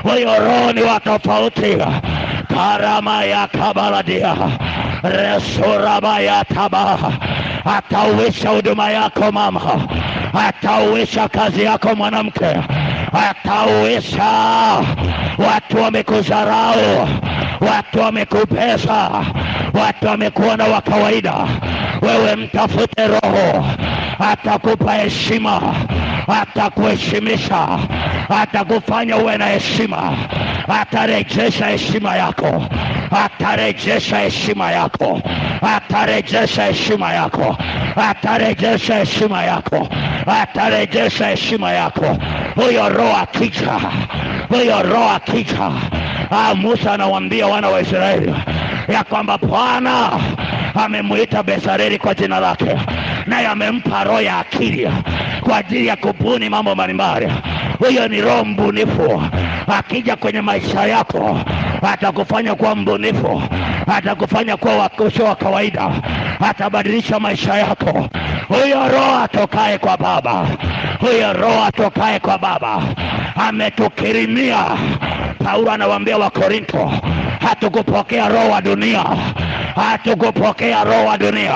Huyo Roho ni wa tofauti. Karama ya kabaladia resuraba ya taba. Atauisha huduma yako mama, atauisha kazi yako mwanamke, atauisha. Watu wamekudharau, watu wamekupesa, watu wamekuona wa kawaida. Wewe mtafute Roho, atakupa heshima, atakuheshimisha, atakufanya uwe na heshima, atarejesha heshima yako, atarejesha heshima yako, atarejesha heshima yako, atarejesha heshima yako, atarejesha heshima yako. Huyo Roho akija, huyo Roho akija. Musa anawaambia wana wa Israeli ya kwamba Bwana amemuita Bezaleli kwa jina lake, naye amempa roho ya akili kwa ajili ya kubuni mambo mbalimbali. Huyo ni roho mbunifu. Akija kwenye maisha yako atakufanya kuwa mbunifu, atakufanya kuwa wakosho wa kawaida, atabadilisha maisha yako. Huyo roho atokaye kwa Baba, huyo roho atokaye kwa Baba ametukirimia. Paulo anawaambia wa Korinto, hatukupokea roho wa dunia, hatukupokea roho wa dunia,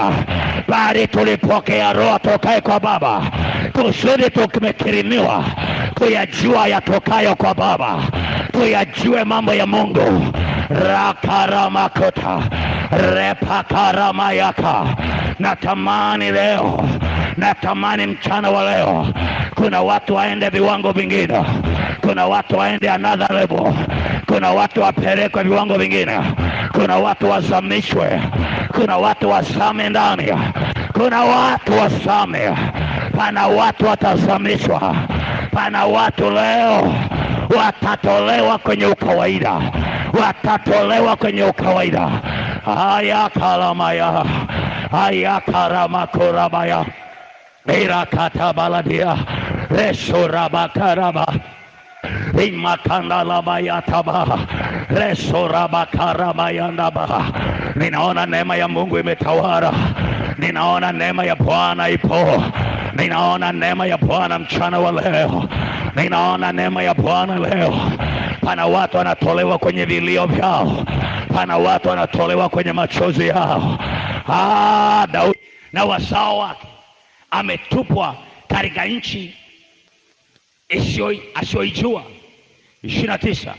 bali tulipokea roho atokaye kwa Baba, kusudi tumekirimiwa kuyajua yatokayo kwa Baba, tuyajue mambo ya Mungu. Rakaramakota repakaramayaka. Natamani leo, natamani mchana wa leo kuna watu waende viwango vingine, kuna watu waende another level, kuna watu wapelekwe viwango vingine, kuna watu wazamishwe, kuna watu wasame ndani, kuna watu wasame, pana watu watazamishwa, pana watu leo watatolewa kwenye ukawaida, watatolewa kwenye ukawaida. Haya kalamaya, haya karamakurabaya, irakatabaladea, resurabakaraba, imakandalabayataba, resurabakarabayandaba. Ninaona neema ya Mungu imetawala, ninaona neema ya Bwana ipo, ninaona neema ya Bwana mchana wa leo, ninaona neema ya Bwana leo. Pana watu wanatolewa kwenye vilio vyao, pana watu wanatolewa kwenye machozi yao. Daudi na wazao wake ametupwa katika nchi asioijua. 29.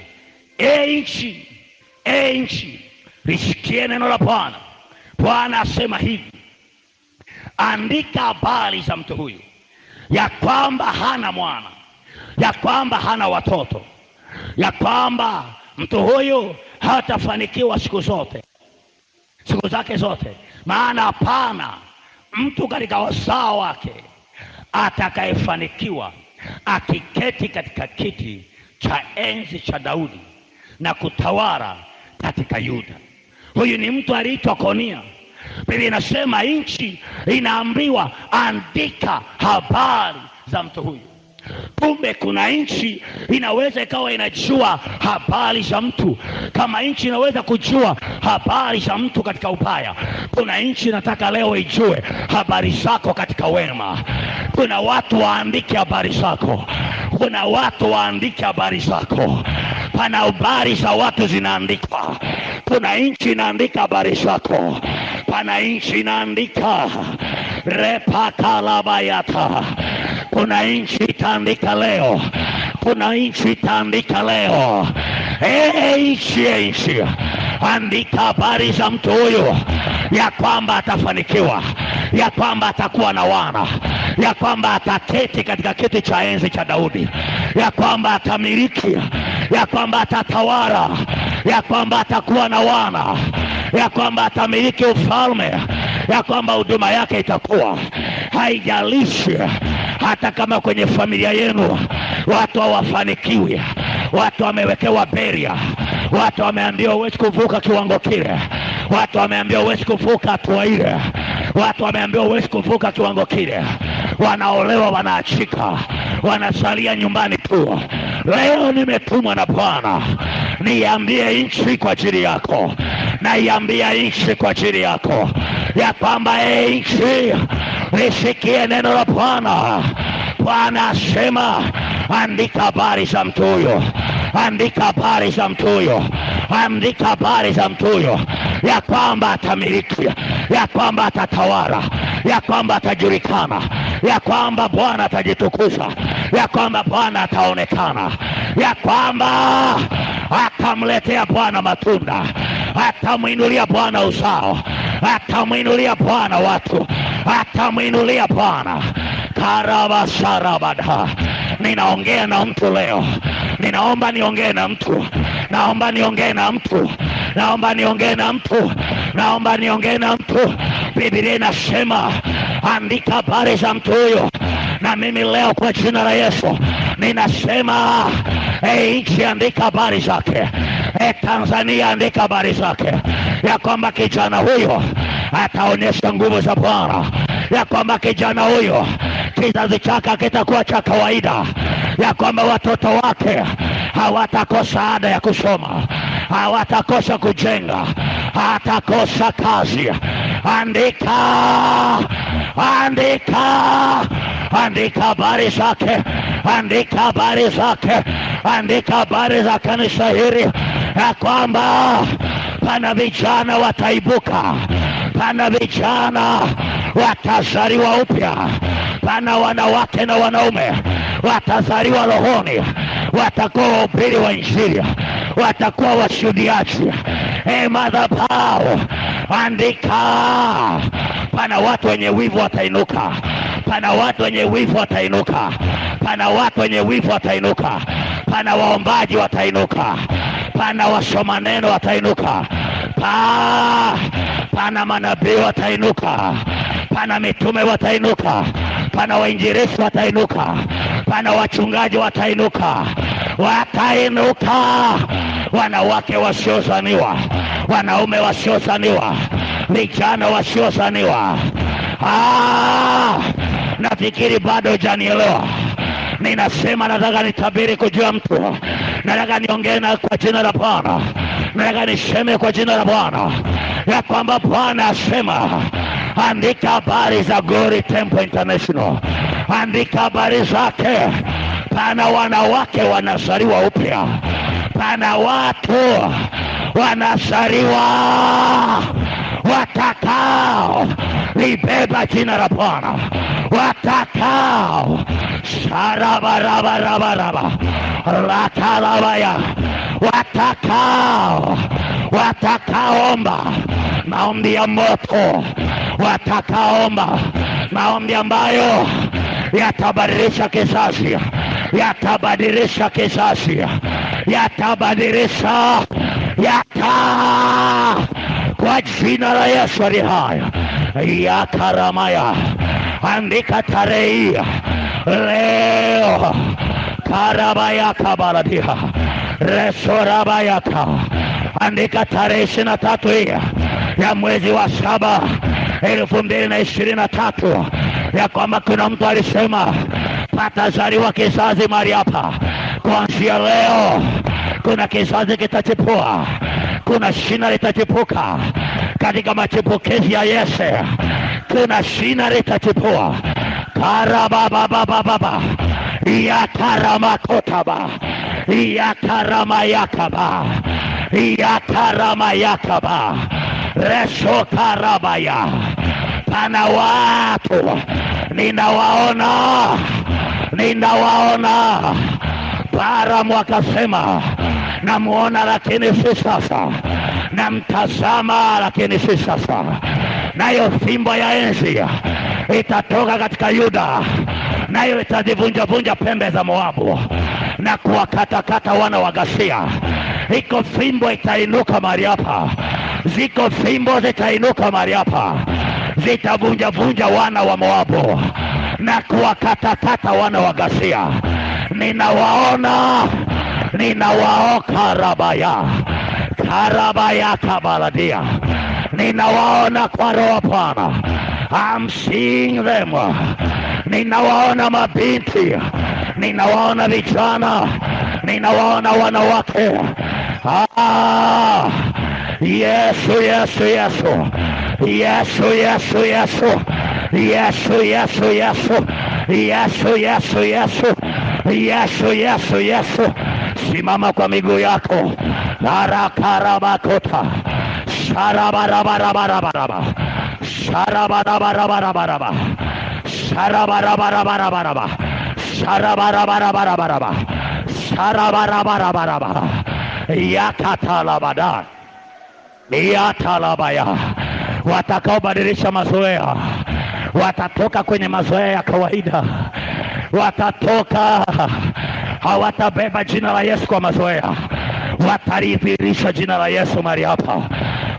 Nchi, lisikie neno la Bwana. Bwana asema hivi, andika habari za mtu huyu, ya kwamba hana mwana, ya kwamba hana watoto, ya kwamba mtu huyu hatafanikiwa siku zake zote. Maana hapana mtu katika wazao wake atakayefanikiwa akiketi katika kiti cha enzi cha Daudi na kutawala katika Yuda. Huyu ni mtu aliitwa Konia. Biblia inasema nchi inaambiwa andika habari za mtu huyu. Kumbe kuna nchi inaweza ikawa inajua habari za mtu, kama nchi inaweza kujua habari za mtu katika ubaya, kuna nchi nataka leo ijue habari zako katika wema. Kuna watu waandike habari zako, kuna watu waandike habari zako. Pana habari za watu zinaandikwa, kuna nchi inaandika habari zako, pana nchi inaandika repakalabayata. Kuna nchi itaandika leo, kuna nchi itaandika leo. Nchi andika habari za mtu huyo, ya kwamba atafanikiwa, ya kwamba atakuwa na wana, ya kwamba ataketi katika kiti cha enzi cha Daudi, ya kwamba atamiliki, ya kwamba atatawala, ya kwamba atakuwa na wana, ya kwamba atamiliki ufalme, ya kwamba huduma yake itakuwa. Haijalishi hata kama kwenye familia yenu watu hawafanikiwi, watu wamewekewa beria, watu wameambiwa huwezi kuvuka kiwango kile, watu wameambiwa huwezi kuvuka hatua ile, watu wameambiwa huwezi kuvuka kiwango kile, wanaolewa, wanaachika, wanasalia nyumbani tu. Leo nimetumwa na Bwana niambie nchi kwa ajili yako, na iambia nchi kwa ajili yako, ya kwamba nchi lisikie neno la Bwana. Bwana asema andika habari za mtu huyo, andika habari za mtu huyo, andika habari za mtu huyo, ya kwamba atamiliki, ya kwamba atatawala, ya kwamba atajulikana, ya kwamba Bwana atajitukuza, ya kwamba Bwana ataonekana, ya kwamba atamletea Bwana matunda, atamuinulia Bwana uzao, atamuinulia Bwana watu, atamuinulia Bwana. Karabasharabada. Ninaongea na mtu leo, ninaomba niongee na mtu, naomba niongee na mtu, naomba niongee na mtu, naomba niongee na mtu. Biblia inasema andika habari za mtu huyo, na mimi leo kwa jina la Yesu ninasema nchi andika habari zake, Tanzania andika habari zake, ya kwamba kijana huyo ataonyesha nguvu za Bwana, ya kwamba kijana huyo kizazi chake kitakuwa cha kawaida, ya kwamba watoto wake hawatakosa ada ya kusoma, hawatakosa kujenga, hatakosa kazi. Andika, andika, andika habari zake, andika habari zake, andika habari za kanisa hili, ya kwamba pana vijana wataibuka, pana vijana watazaliwa upya, pana wanawake na wanaume watazaliwa rohoni, watakuwa wahubiri wa Injili, watakuwa washuhudiaji. Madhabahu, andika, pana watu wenye wivu watainuka, pana watu wenye wivu watainuka, pana watu wenye wivu watainuka, pana waombaji watainuka, pana wasoma neno watainuka, pana manabii watainuka, pana mitume watainuka, pana wainjilisti watainuka, pana wachungaji watainuka, watainuka, wanawake wasiozaniwa, wanaume wasiozaniwa, vijana wasiozaniwa. Nafikiri bado hujanielewa. Ninasema nataka nitabiri kujua mtu, nataka niongee na kwa jina la Bwana, nataka niseme kwa jina la Bwana ya kwamba Bwana asema, andika habari za Glory Temple International, andika habari zake. Pana wanawake wanazaliwa upya, pana watu wanazaliwa watakao libeba jina la Bwana, watakao sharabarabaraba rakalabaya, watakaomba maombi ya moto, watakaomba maombi ambayo yatabadilisha kizazi, yatabadilisha kizazi, yatabadilisha, kwa jina la Yesu aliye hai. Ya karamaya, andika tarehe leo, karabaya kabaladia resorabayaka, andika tarehe 23 ya mwezi wa 7 2023, ya kwamba kuna mtu alisema patazaliwa kizazi mahali hapa. Kuanzia leo kuna kizazi kitachipua, kuna shina litachipuka katika machipukizi ya Yesu, kuna shina litachipua. Karabababababa ya karamakotaba ya karamayakaba ya karamayakaba resho karabaya. Pana watu ninawaona Baramu akasema, namuona lakini si sasa, namtazama lakini si sasa. Nayo fimbo ya enzi itatoka katika Yuda, nayo itazivunja pembe za Moabu na kuwakatakata wana wa Ghasia. Iko fimbo itainuka mahali hapa, ziko fimbo zitainuka mahali hapa, zitavunja wana wa Moabu na kuwakatakata wana wa Ghasia. Ninawaoka karabaya kabaladia, ninawaona kwa Roho Bwana. I'm seeing them. Ninawaona mabinti, ninawaona vijana, ninawaona wanawake. Yesu Yesu Yesu Yesu Yesu Yesu Yesu Yesu Yesu Yesu Yesu Yesu Yesu Yesu Yesu. Simama kwa miguu yako. Karakarabakota sharabarabarabarabaraba sharabarabarabarabaraba sharabarabarabarabaraba sharabarabarabarabaraba sharabarabarabarabaraba yakatalabada yatalabaya. Watakaobadilisha mazoea watatoka kwenye mazoea ya kawaida, watatoka, hawatabeba jina la Yesu kwa mazoea, watalivirisha jina la Yesu mahali hapa.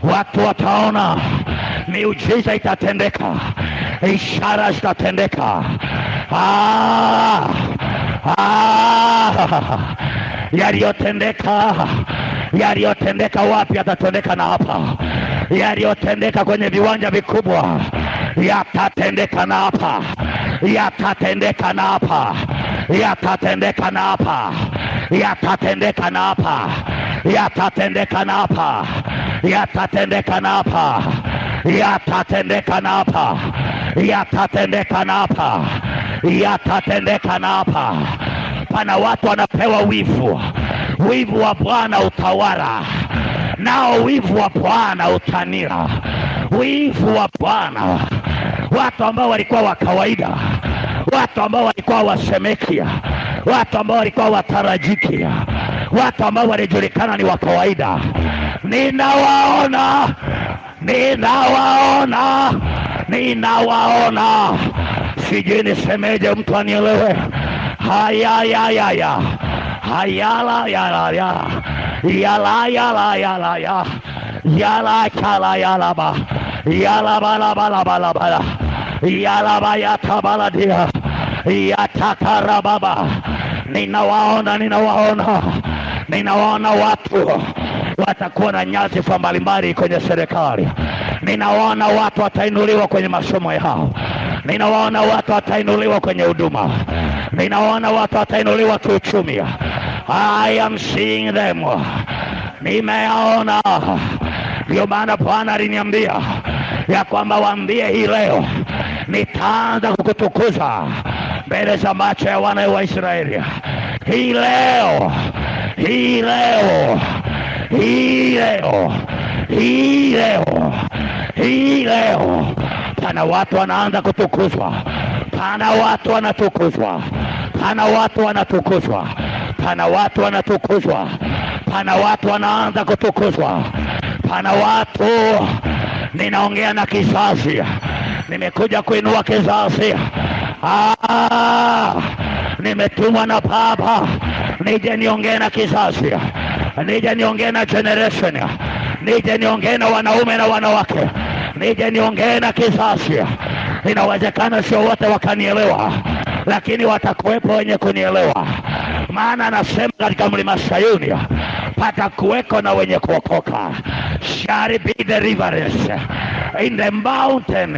Watu wataona miujiza itatendeka, ishara zitatendeka. Yaliyotendeka wapi yatatendeka na hapa. Yaliyotendeka kwenye viwanja vikubwa yatatendeka na hapa, yatatendeka na hapa, yatatendeka na hapa, yatatendeka na hapa, yatatendeka na hapa, yatatendeka na hapa, yatatendeka na hapa, yatatendeka na hapa, yatatendeka na hapa. Pana watu wanapewa wivu, wivu wa Bwana utawala, nao wivu wa Bwana utanira. Wivu wa Bwana, watu ambao walikuwa wa kawaida, watu ambao walikuwa wasemekia, watu ambao walikuwa watarajikia, watu ambao walijulikana ni wa kawaida, ninawaona, ninawaona, ninawaona. Sijui nisemeje mtu anielewe. Haya ya ya ya, hayala ya ya, yala yala yala ya, yala kala yala ba, yala bala bala bala bala, yala ba yatabala dia, yatakara baba. Ninawaona, ninawaona, ninawaona watu watakuwa na nyadhifa mbalimbali kwenye serikali. Ninawaona watu watainuliwa kwenye masomo yao. Ninawaona watu watainuliwa kwenye huduma. Ninawaona watu watainuliwa kiuchumi. I am seeing them. Nimeona. Ndio maana Bwana aliniambia ya kwamba waambie hii leo nitaanza kukutukuza mbele za macho ya wana wa Israeli. Hii leo, hii leo, hii leo, hii leo, hii leo. Pana watu wanaanza kutukuzwa. Pana watu wanatukuzwa. Pana watu wanatukuzwa. Pana watu wanatukuzwa. Pana watu wanaanza kutukuzwa. Pana watu, ninaongea na kizazi. Nimekuja kuinua kizazi. Nimetumwa na Baba nije niongee na kizazi, nije niongee na generation, nije niongee na wanaume na wanawake, nije niongee na kizazi. Inawezekana sio wote wakanielewa, lakini watakuwepo wenye kunielewa. Maana anasema katika mlima Sayuni patakuweko na wenye kuokoka. Shall be deliverance in the mountain,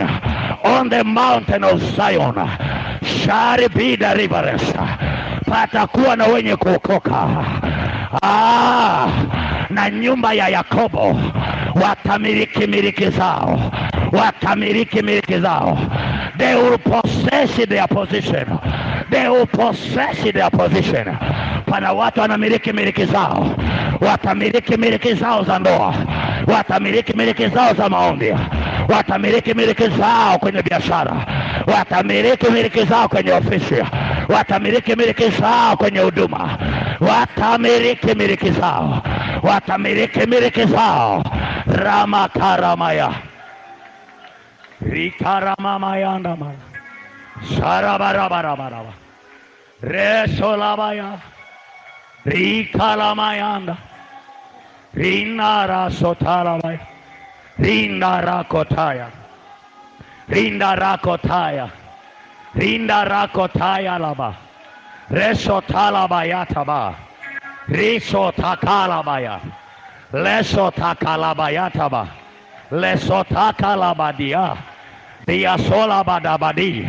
on the mountain of Zion. Shall be deliverance. Patakuwa na wenye kuokoka. Na nyumba ya Yakobo watamiliki miliki zao, watamiliki miliki zao. They will possess their position. They will possess their position. Pana watu wanamiliki miliki zao. Watamiliki miliki zao za ndoa. Watamiliki miliki zao za maombi. Watamiliki miliki zao kwenye biashara. Watamiliki miliki zao kwenye ofisi. Watamiliki miliki zao kwenye huduma. Watamiliki miliki zao. Watamiliki miliki zao. Rama karamaya. Rikaramamaya ndamaya. Sarabarabarabara. Resolabaya. Rikalamayanda. Rinara sotaramaya. Rinara kotaya. Rinara kotaya. Rinara kotaya laba. Resotalabayataba. Risotakalabaya. Lesotakalayataba. Lesotakalabadia. Diasolabadabadi.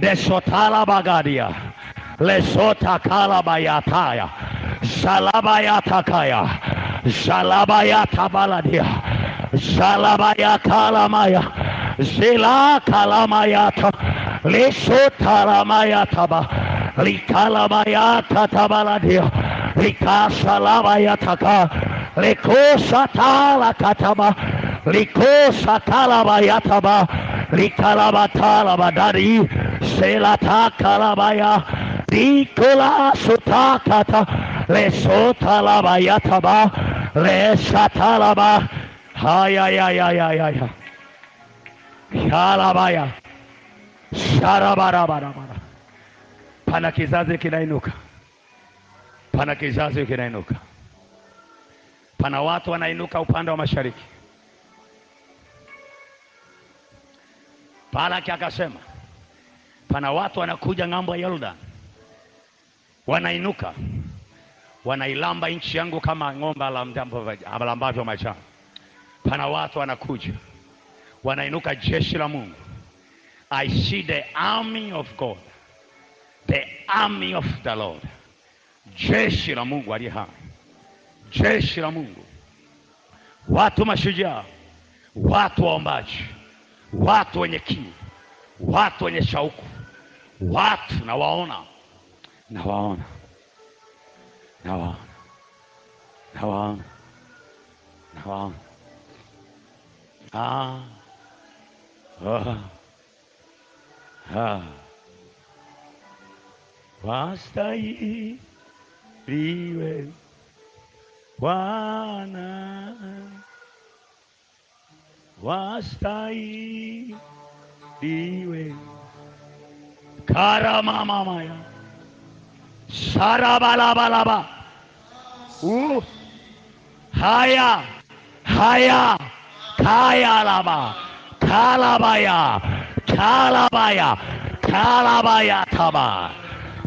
Desotalabagadia. Lesotakalayataya. Salabayatakaya. Salabayatabaladia. Salabayakalamaya. Zilakalamayata. Lisotalamayataba. Likalamayatatabaladia. Likasalabayataka. Likosatalakataba. Likosakalabayataba. Likalabatalabadari. Selatakalabaya. Likolasutakata. Lesotalabayataba. Lesatalaba. Hayayayayayaya. Shalabaya. Sharabarabara. Pana kizazi kinainuka. Pana kizazi kinainuka. Pana watu wanainuka upande wa mashariki. Balaki akasema pana watu wanakuja ng'ambo ya Yordan. Wanainuka. Wanailamba nchi yangu kama ng'ombe alambavyo majani. Pana watu wanakuja. Wanainuka jeshi la Mungu. I see the army of God, the army of the Lord, jeshi la Mungu aliye hai, jeshi la Mungu, watu mashujaa, watu waombaji, watu wenye kiu, watu wenye shauku, watu nawaona, nawaona, nawaona, nawaona, nawaona. Wastahiliwe Bwana, wastahiliwe. Karamamamaya sarabalabalaba. Haya haya kaya laba kalabaya kalabaya kalabaya taba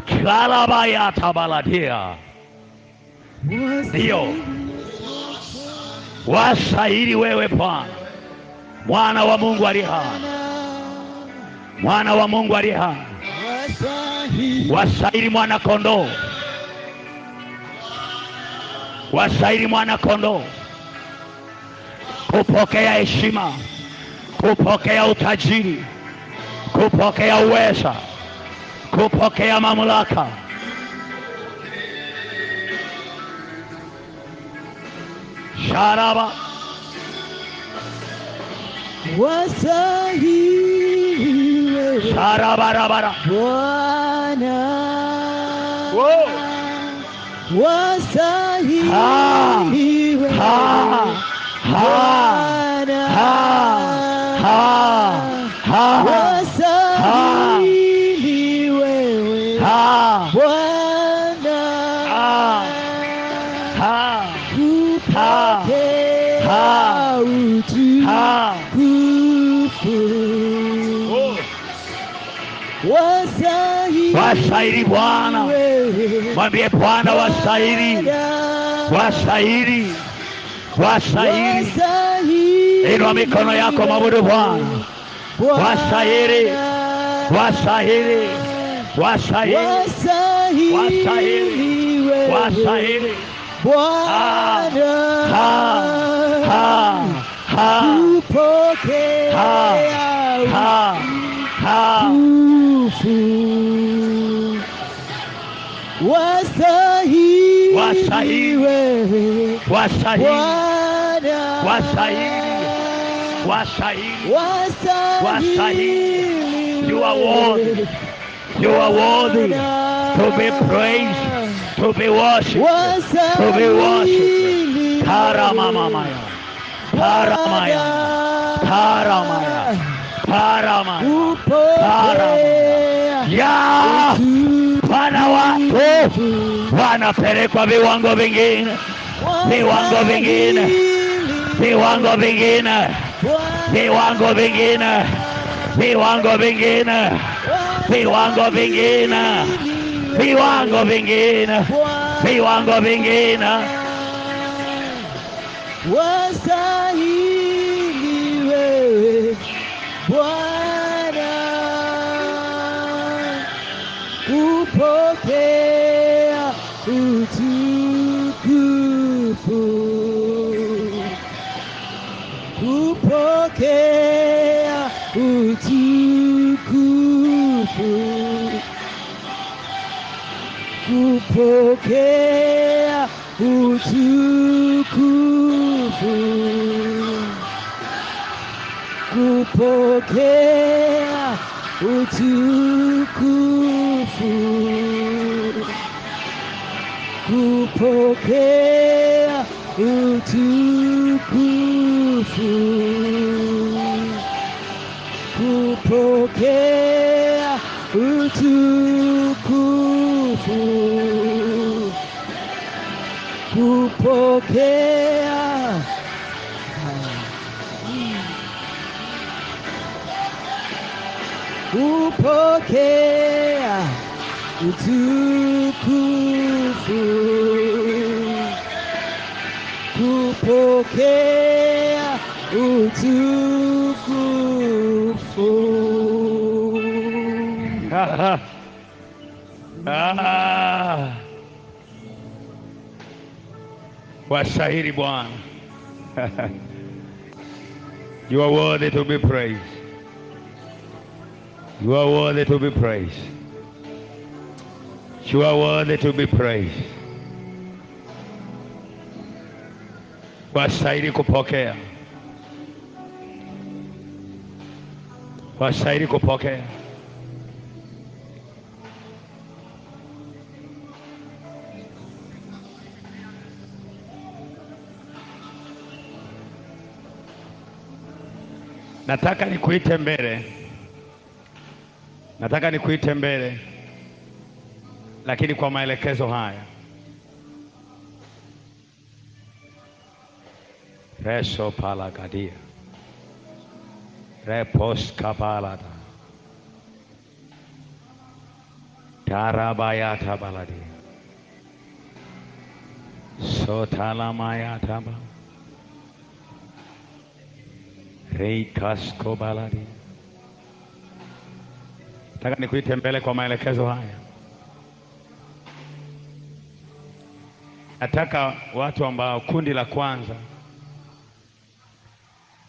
kalabaya tabaladia. Ndio wastahili wewe Bwana, mwana wa Mungu aliye hai, mwana wa Mungu aliye hai. Wastahili mwana kondoo, wastahili mwana kondoo kupokea heshima, kupokea utajiri, kupokea uweza, kupokea mamlaka. Sharaba wastahili sharabarabara Bwana, wastahili Bwana, wastahili wewe Bwana, kupokea utukufu. Wastahili Bwana, mwambie Bwana wastahili, wastahili, wastahili. Inua mikono yako mwabudu Bwana. Wastahili, wastahili, wastahili, wastahili, wastahili Bwana, kupokea utukufu. Wastahili wewe Bwana, wastahili, wastahili, wastahili. You are worthy, you are worthy to be praised, to be worshipped, to be worshipped. Karamamamaya, karamaya, karamaya, karamaya, karamaya. Ya Bwana watu wanapelekwa viwango vingine, viwango vingine, viwango vingine, viwango vingine, viwango vingine, viwango vingine, viwango vingine, viwango vingine. Wastahili wewe Bwana, kupokea utukufu, kupokea utukufu, kupokea utukufu, kupokea utukufu, kupokea utukufu, kupokea utukufu, kupokea kupokea utukufu, kupokea utukufu. Wastahili Bwana. You are worthy to be praised. You are worthy to be praised. You are worthy to be praised. Wastahili kupokea. Wastahili kupokea. Nataka nikuite mbele. Nataka nikuite mbele, lakini kwa maelekezo haya. Reso palagadia. Repos kapalada. Tarabayata baladia. Sotalamayata ba. Reikasko baladia. Nataka nikuite mbele kwa maelekezo haya. Nataka watu ambao, kundi la kwanza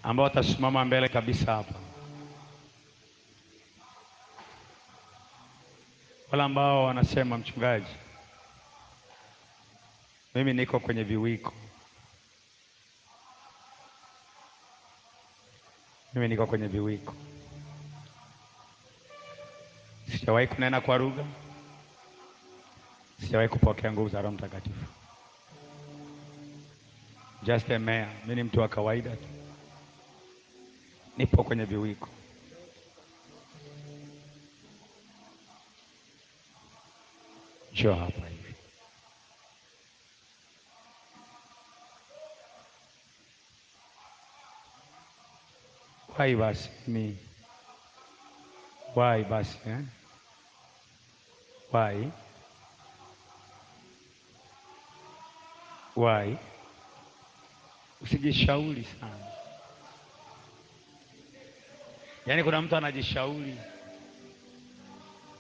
ambao watasimama mbele kabisa hapa, wala ambao wanasema, mchungaji, mimi niko kwenye viwiko. Mimi niko kwenye viwiko. Sijawahi kunena kwa lugha. Sijawahi kupokea nguvu za Roho Mtakatifu. Just a man. Mimi ni mtu wa kawaida tu. Nipo kwenye viwiko. Njoo hapa hivi. Why basi mimi? Why basi Why? Why? Usijishauri sana. Yaani kuna mtu anajishauri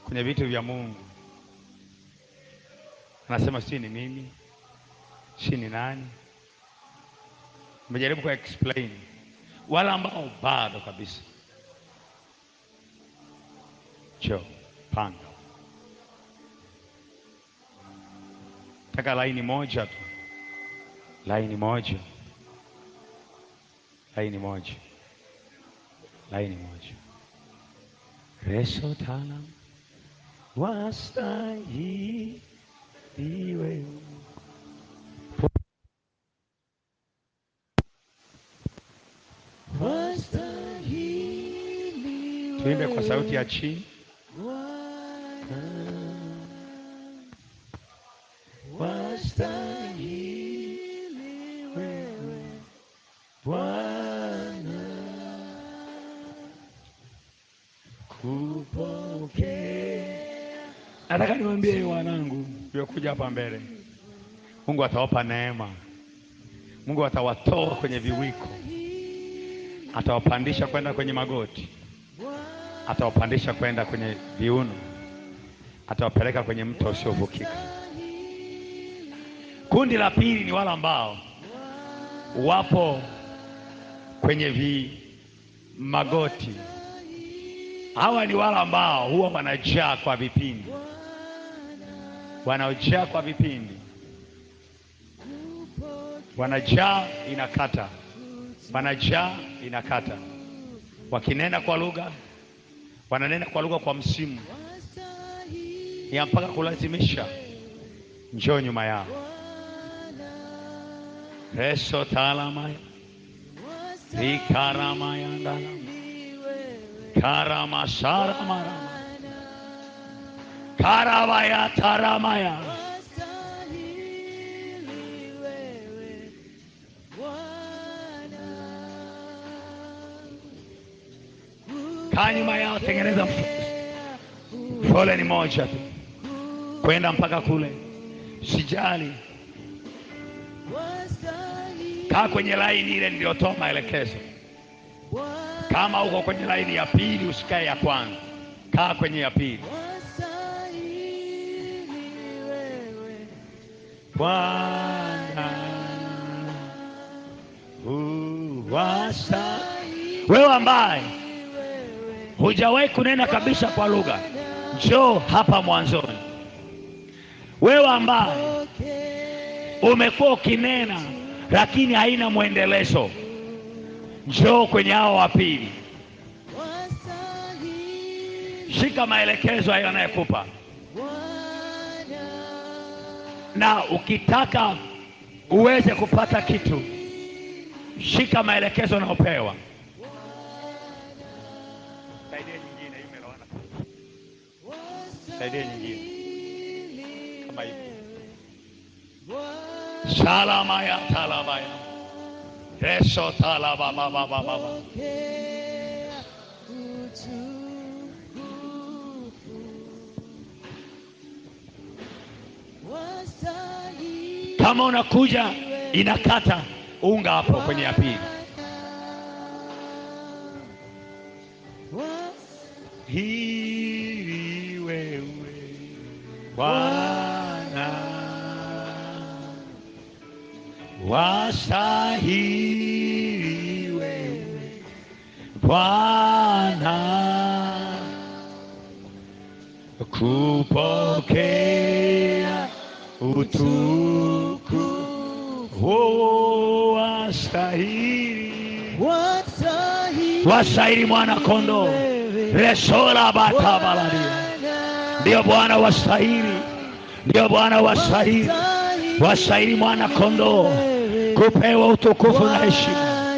kwenye vitu vya Mungu. Anasema si ni mimi, si ni nani. Nimejaribu ku-explain. Wala ambao bado kabisa. Panga. Taka laini moja tu. Laini moja. Laini moja. Laini moja. Reso talam wastahili wewe. Wastahili. Tuimbe kwa sauti ya chini. Wastahili wewe Bwana kupokea. Nataka niwaambie wanangu waliokuja hapa mbele, Mungu atawapa neema. Mungu atawatoa kwenye viwiko. Atawapandisha kwenda kwenye magoti. Atawapandisha kwenda kwenye viuno. Atawapeleka kwenye mto usiovukika. Kundi la pili ni wale ambao wapo kwenye magoti. Hawa ni wale ambao huwa wanajaa kwa vipindi. Wanaojaa kwa vipindi. Wanajaa inakata. Wanajaa inakata. Wakinena kwa lugha, wananena kwa lugha kwa msimu. Ni mpaka kulazimisha njoo nyuma yao. Reso talamaya. Rikaramaya ndala. Karamasharamara. Karavaya taramaya. Kaa nyuma yao, tengeneza foleni moja tu kwenda mpaka kule. Sijali. Kaa kwenye laini ile niliyotoa maelekezo. Kama uko kwenye laini ya pili, usikae ya kwanza. Kaa kwenye ya pili. Bwana uwastahili. Wewe ambaye hujawahi kunena kabisa kwa lugha, njoo hapa mwanzoni. Wewe ambaye umekuwa ukinena lakini haina mwendelezo, njoo kwenye hao wa pili. Shika maelekezo hayo anayokupa, na ukitaka uweze kupata kitu, shika maelekezo unayopewa. Saidia nyingine hiyo umeona. Saidia nyingine kama hivi. Salama ya talabaya. Yeso talaba baba baba. Kama unakuja inakata unga hapo kwenye ya pili. Hili wewe Bwana wastahili, wewe Bwana kupokea utukufu, wastahili, wastahili mwana kondoo. Resola batabaladi, ndio Bwana wastahili, ndio Bwana wastahili, wastahili mwana kondoo kupewa utukufu na heshima,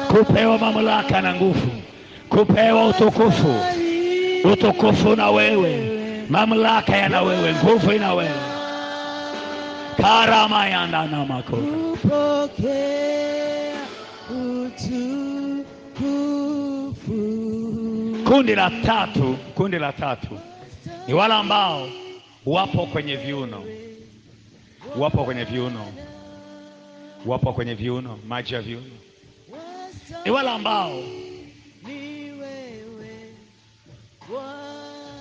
kupewa mamlaka na nguvu, kupewa utukufu. Utukufu na wewe, mamlaka yana wewe, nguvu ina wewe. Karama ya ndana mako. Kundi la tatu ni wale ambao wapo kwenye viuno, maji ya viuno. Ni wale ambao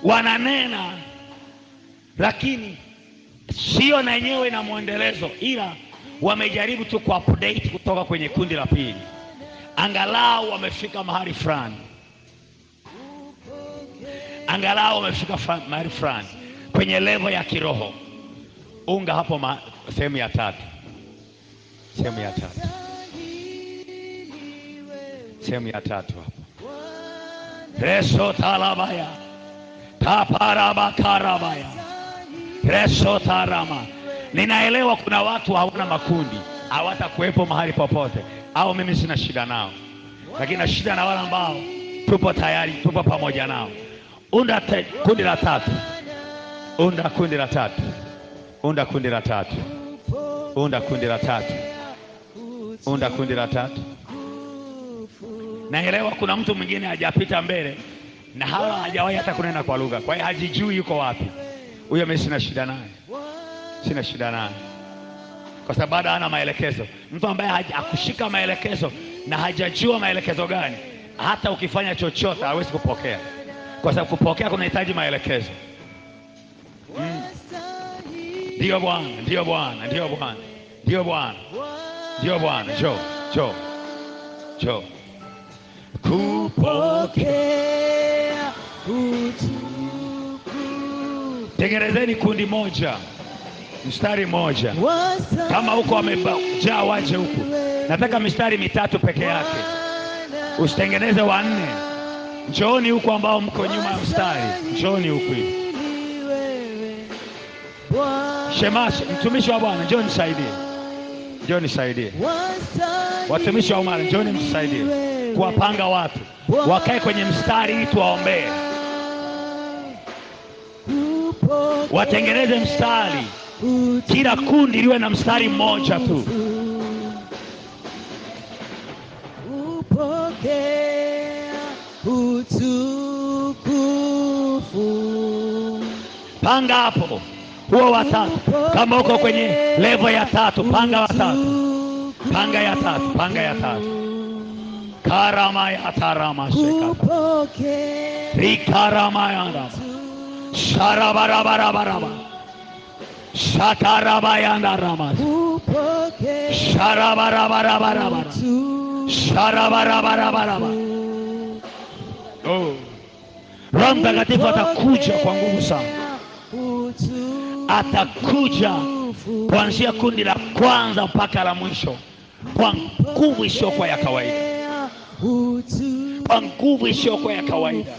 wananena lakini sio na yenyewe na mwendelezo, ila wamejaribu tu ku update kutoka kwenye kundi la pili, angalau wamefika mahali fulani, mahali fulani kwenye level ya kiroho. Unga hapo sehemu ya tatu, hapo. Reso talabaya taparaba karabaya reso tarama. Ninaelewa kuna watu hawana makundi, hawatakuwepo mahali popote, au mimi sina shida nao, lakini na shida na wale ambao tupo tayari, tupo pamoja nao. Unda kundi la tatu. Naelewa kuna mtu mwingine hajapita mbele na hawa hajawahi hata kunena kwa lugha, kwa hiyo hajijui yuko wapi. Huyo mimi sina shida naye, kwa sababu hana maelekezo. Mtu ambaye hakushika maelekezo na hajajua maelekezo gani, hata ukifanya chochote hawezi kupokea, kwa sababu kupokea kunahitaji maelekezo. Ndio Bwana, njoo kupokea utukufu. Tengenezeni kundi moja, mstari moja. Kama huko wamejaa waje huku. Nataka mistari mitatu peke yake, usitengeneze wanne. Njooni huku ambao mko nyuma ya mstari, njooni huku hivi. Shemasi, mtumishi wa Bwana, njoo nisaidie. Watumishi wa umma, njoo mtusaidie kuwapanga watu wakae kwenye mstari ili tuwaombee. Watengeneze mstari, kila kundi liwe na mstari mmoja tu. Panga hapo huo watatu. Kama uko kwenye level ya tatu, panga watatu. Panga ya tatu. Karama ya tarama sekata. Rikarama ya ndama. Sharabarabaraba. Shakarabayanda ramas. upokea Sharabarabarabara. Sharabarabarabara. Oh. Roho Mtakatifu atakuja kwa nguvu sana. Atakuja kuanzia kundi la kwanza mpaka la mwisho kwa nguvu isiyokuwa ya kawaida. Kwa nguvu isiyokuwa ya kawaida.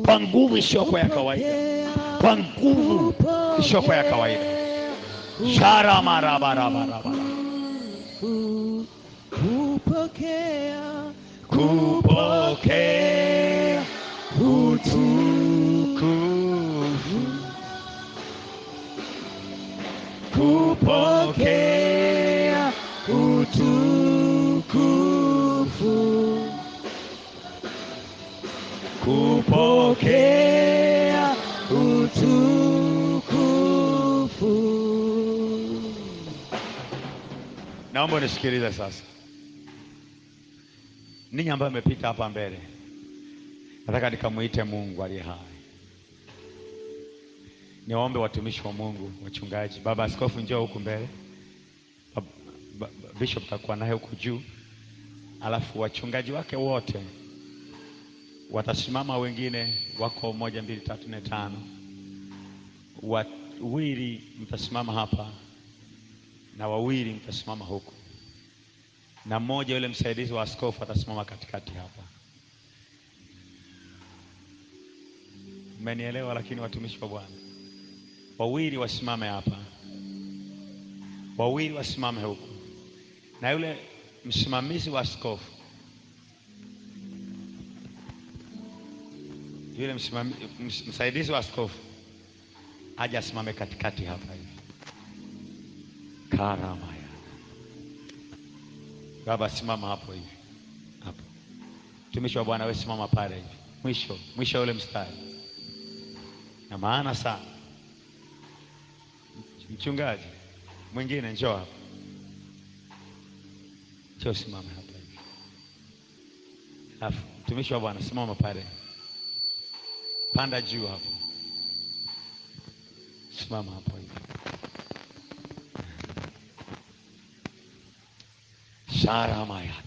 Kwa nguvu isiyokuwa ya kawaida. Kwa nguvu isiyokuwa ya kawaida. Sharamarabarabara. kupokea utukufu. Kupokea utukufu. Kupokea utukufu. Naomba nisikilize sasa. Ninyi ambao mmepita hapa mbele, nataka nikamuite Mungu aliye hai. Niwaombe watumishi wa Mungu, wachungaji, baba askofu njoo huku mbele. Bishop takuwa naye huku juu. Alafu wachungaji wake wote watasimama, wengine wako 1 2 3 4 5. Wawili mtasimama hapa na wawili mtasimama huku. Na mmoja yule msaidizi wa askofu atasimama katikati hapa. Mmenielewa? Lakini watumishi wa Bwana, wawili wasimame hapa, wawili wasimame huku, na yule msimamizi wa askofu, yule msaidizi wa askofu aje asimame katikati hapa hivi. Karama. Baba simama hapo hivi. Hapo. Mtumishi wa Bwana wewe simama pale hivi. Mwisho ule mstari. Na maana sana. Mchungaji mwingine njoo hapa. Njoo simama hapa hivi. Alafu mtumishi wa Bwana simama pale. Panda juu hapo. Simama hapo hivi. Sharamaya.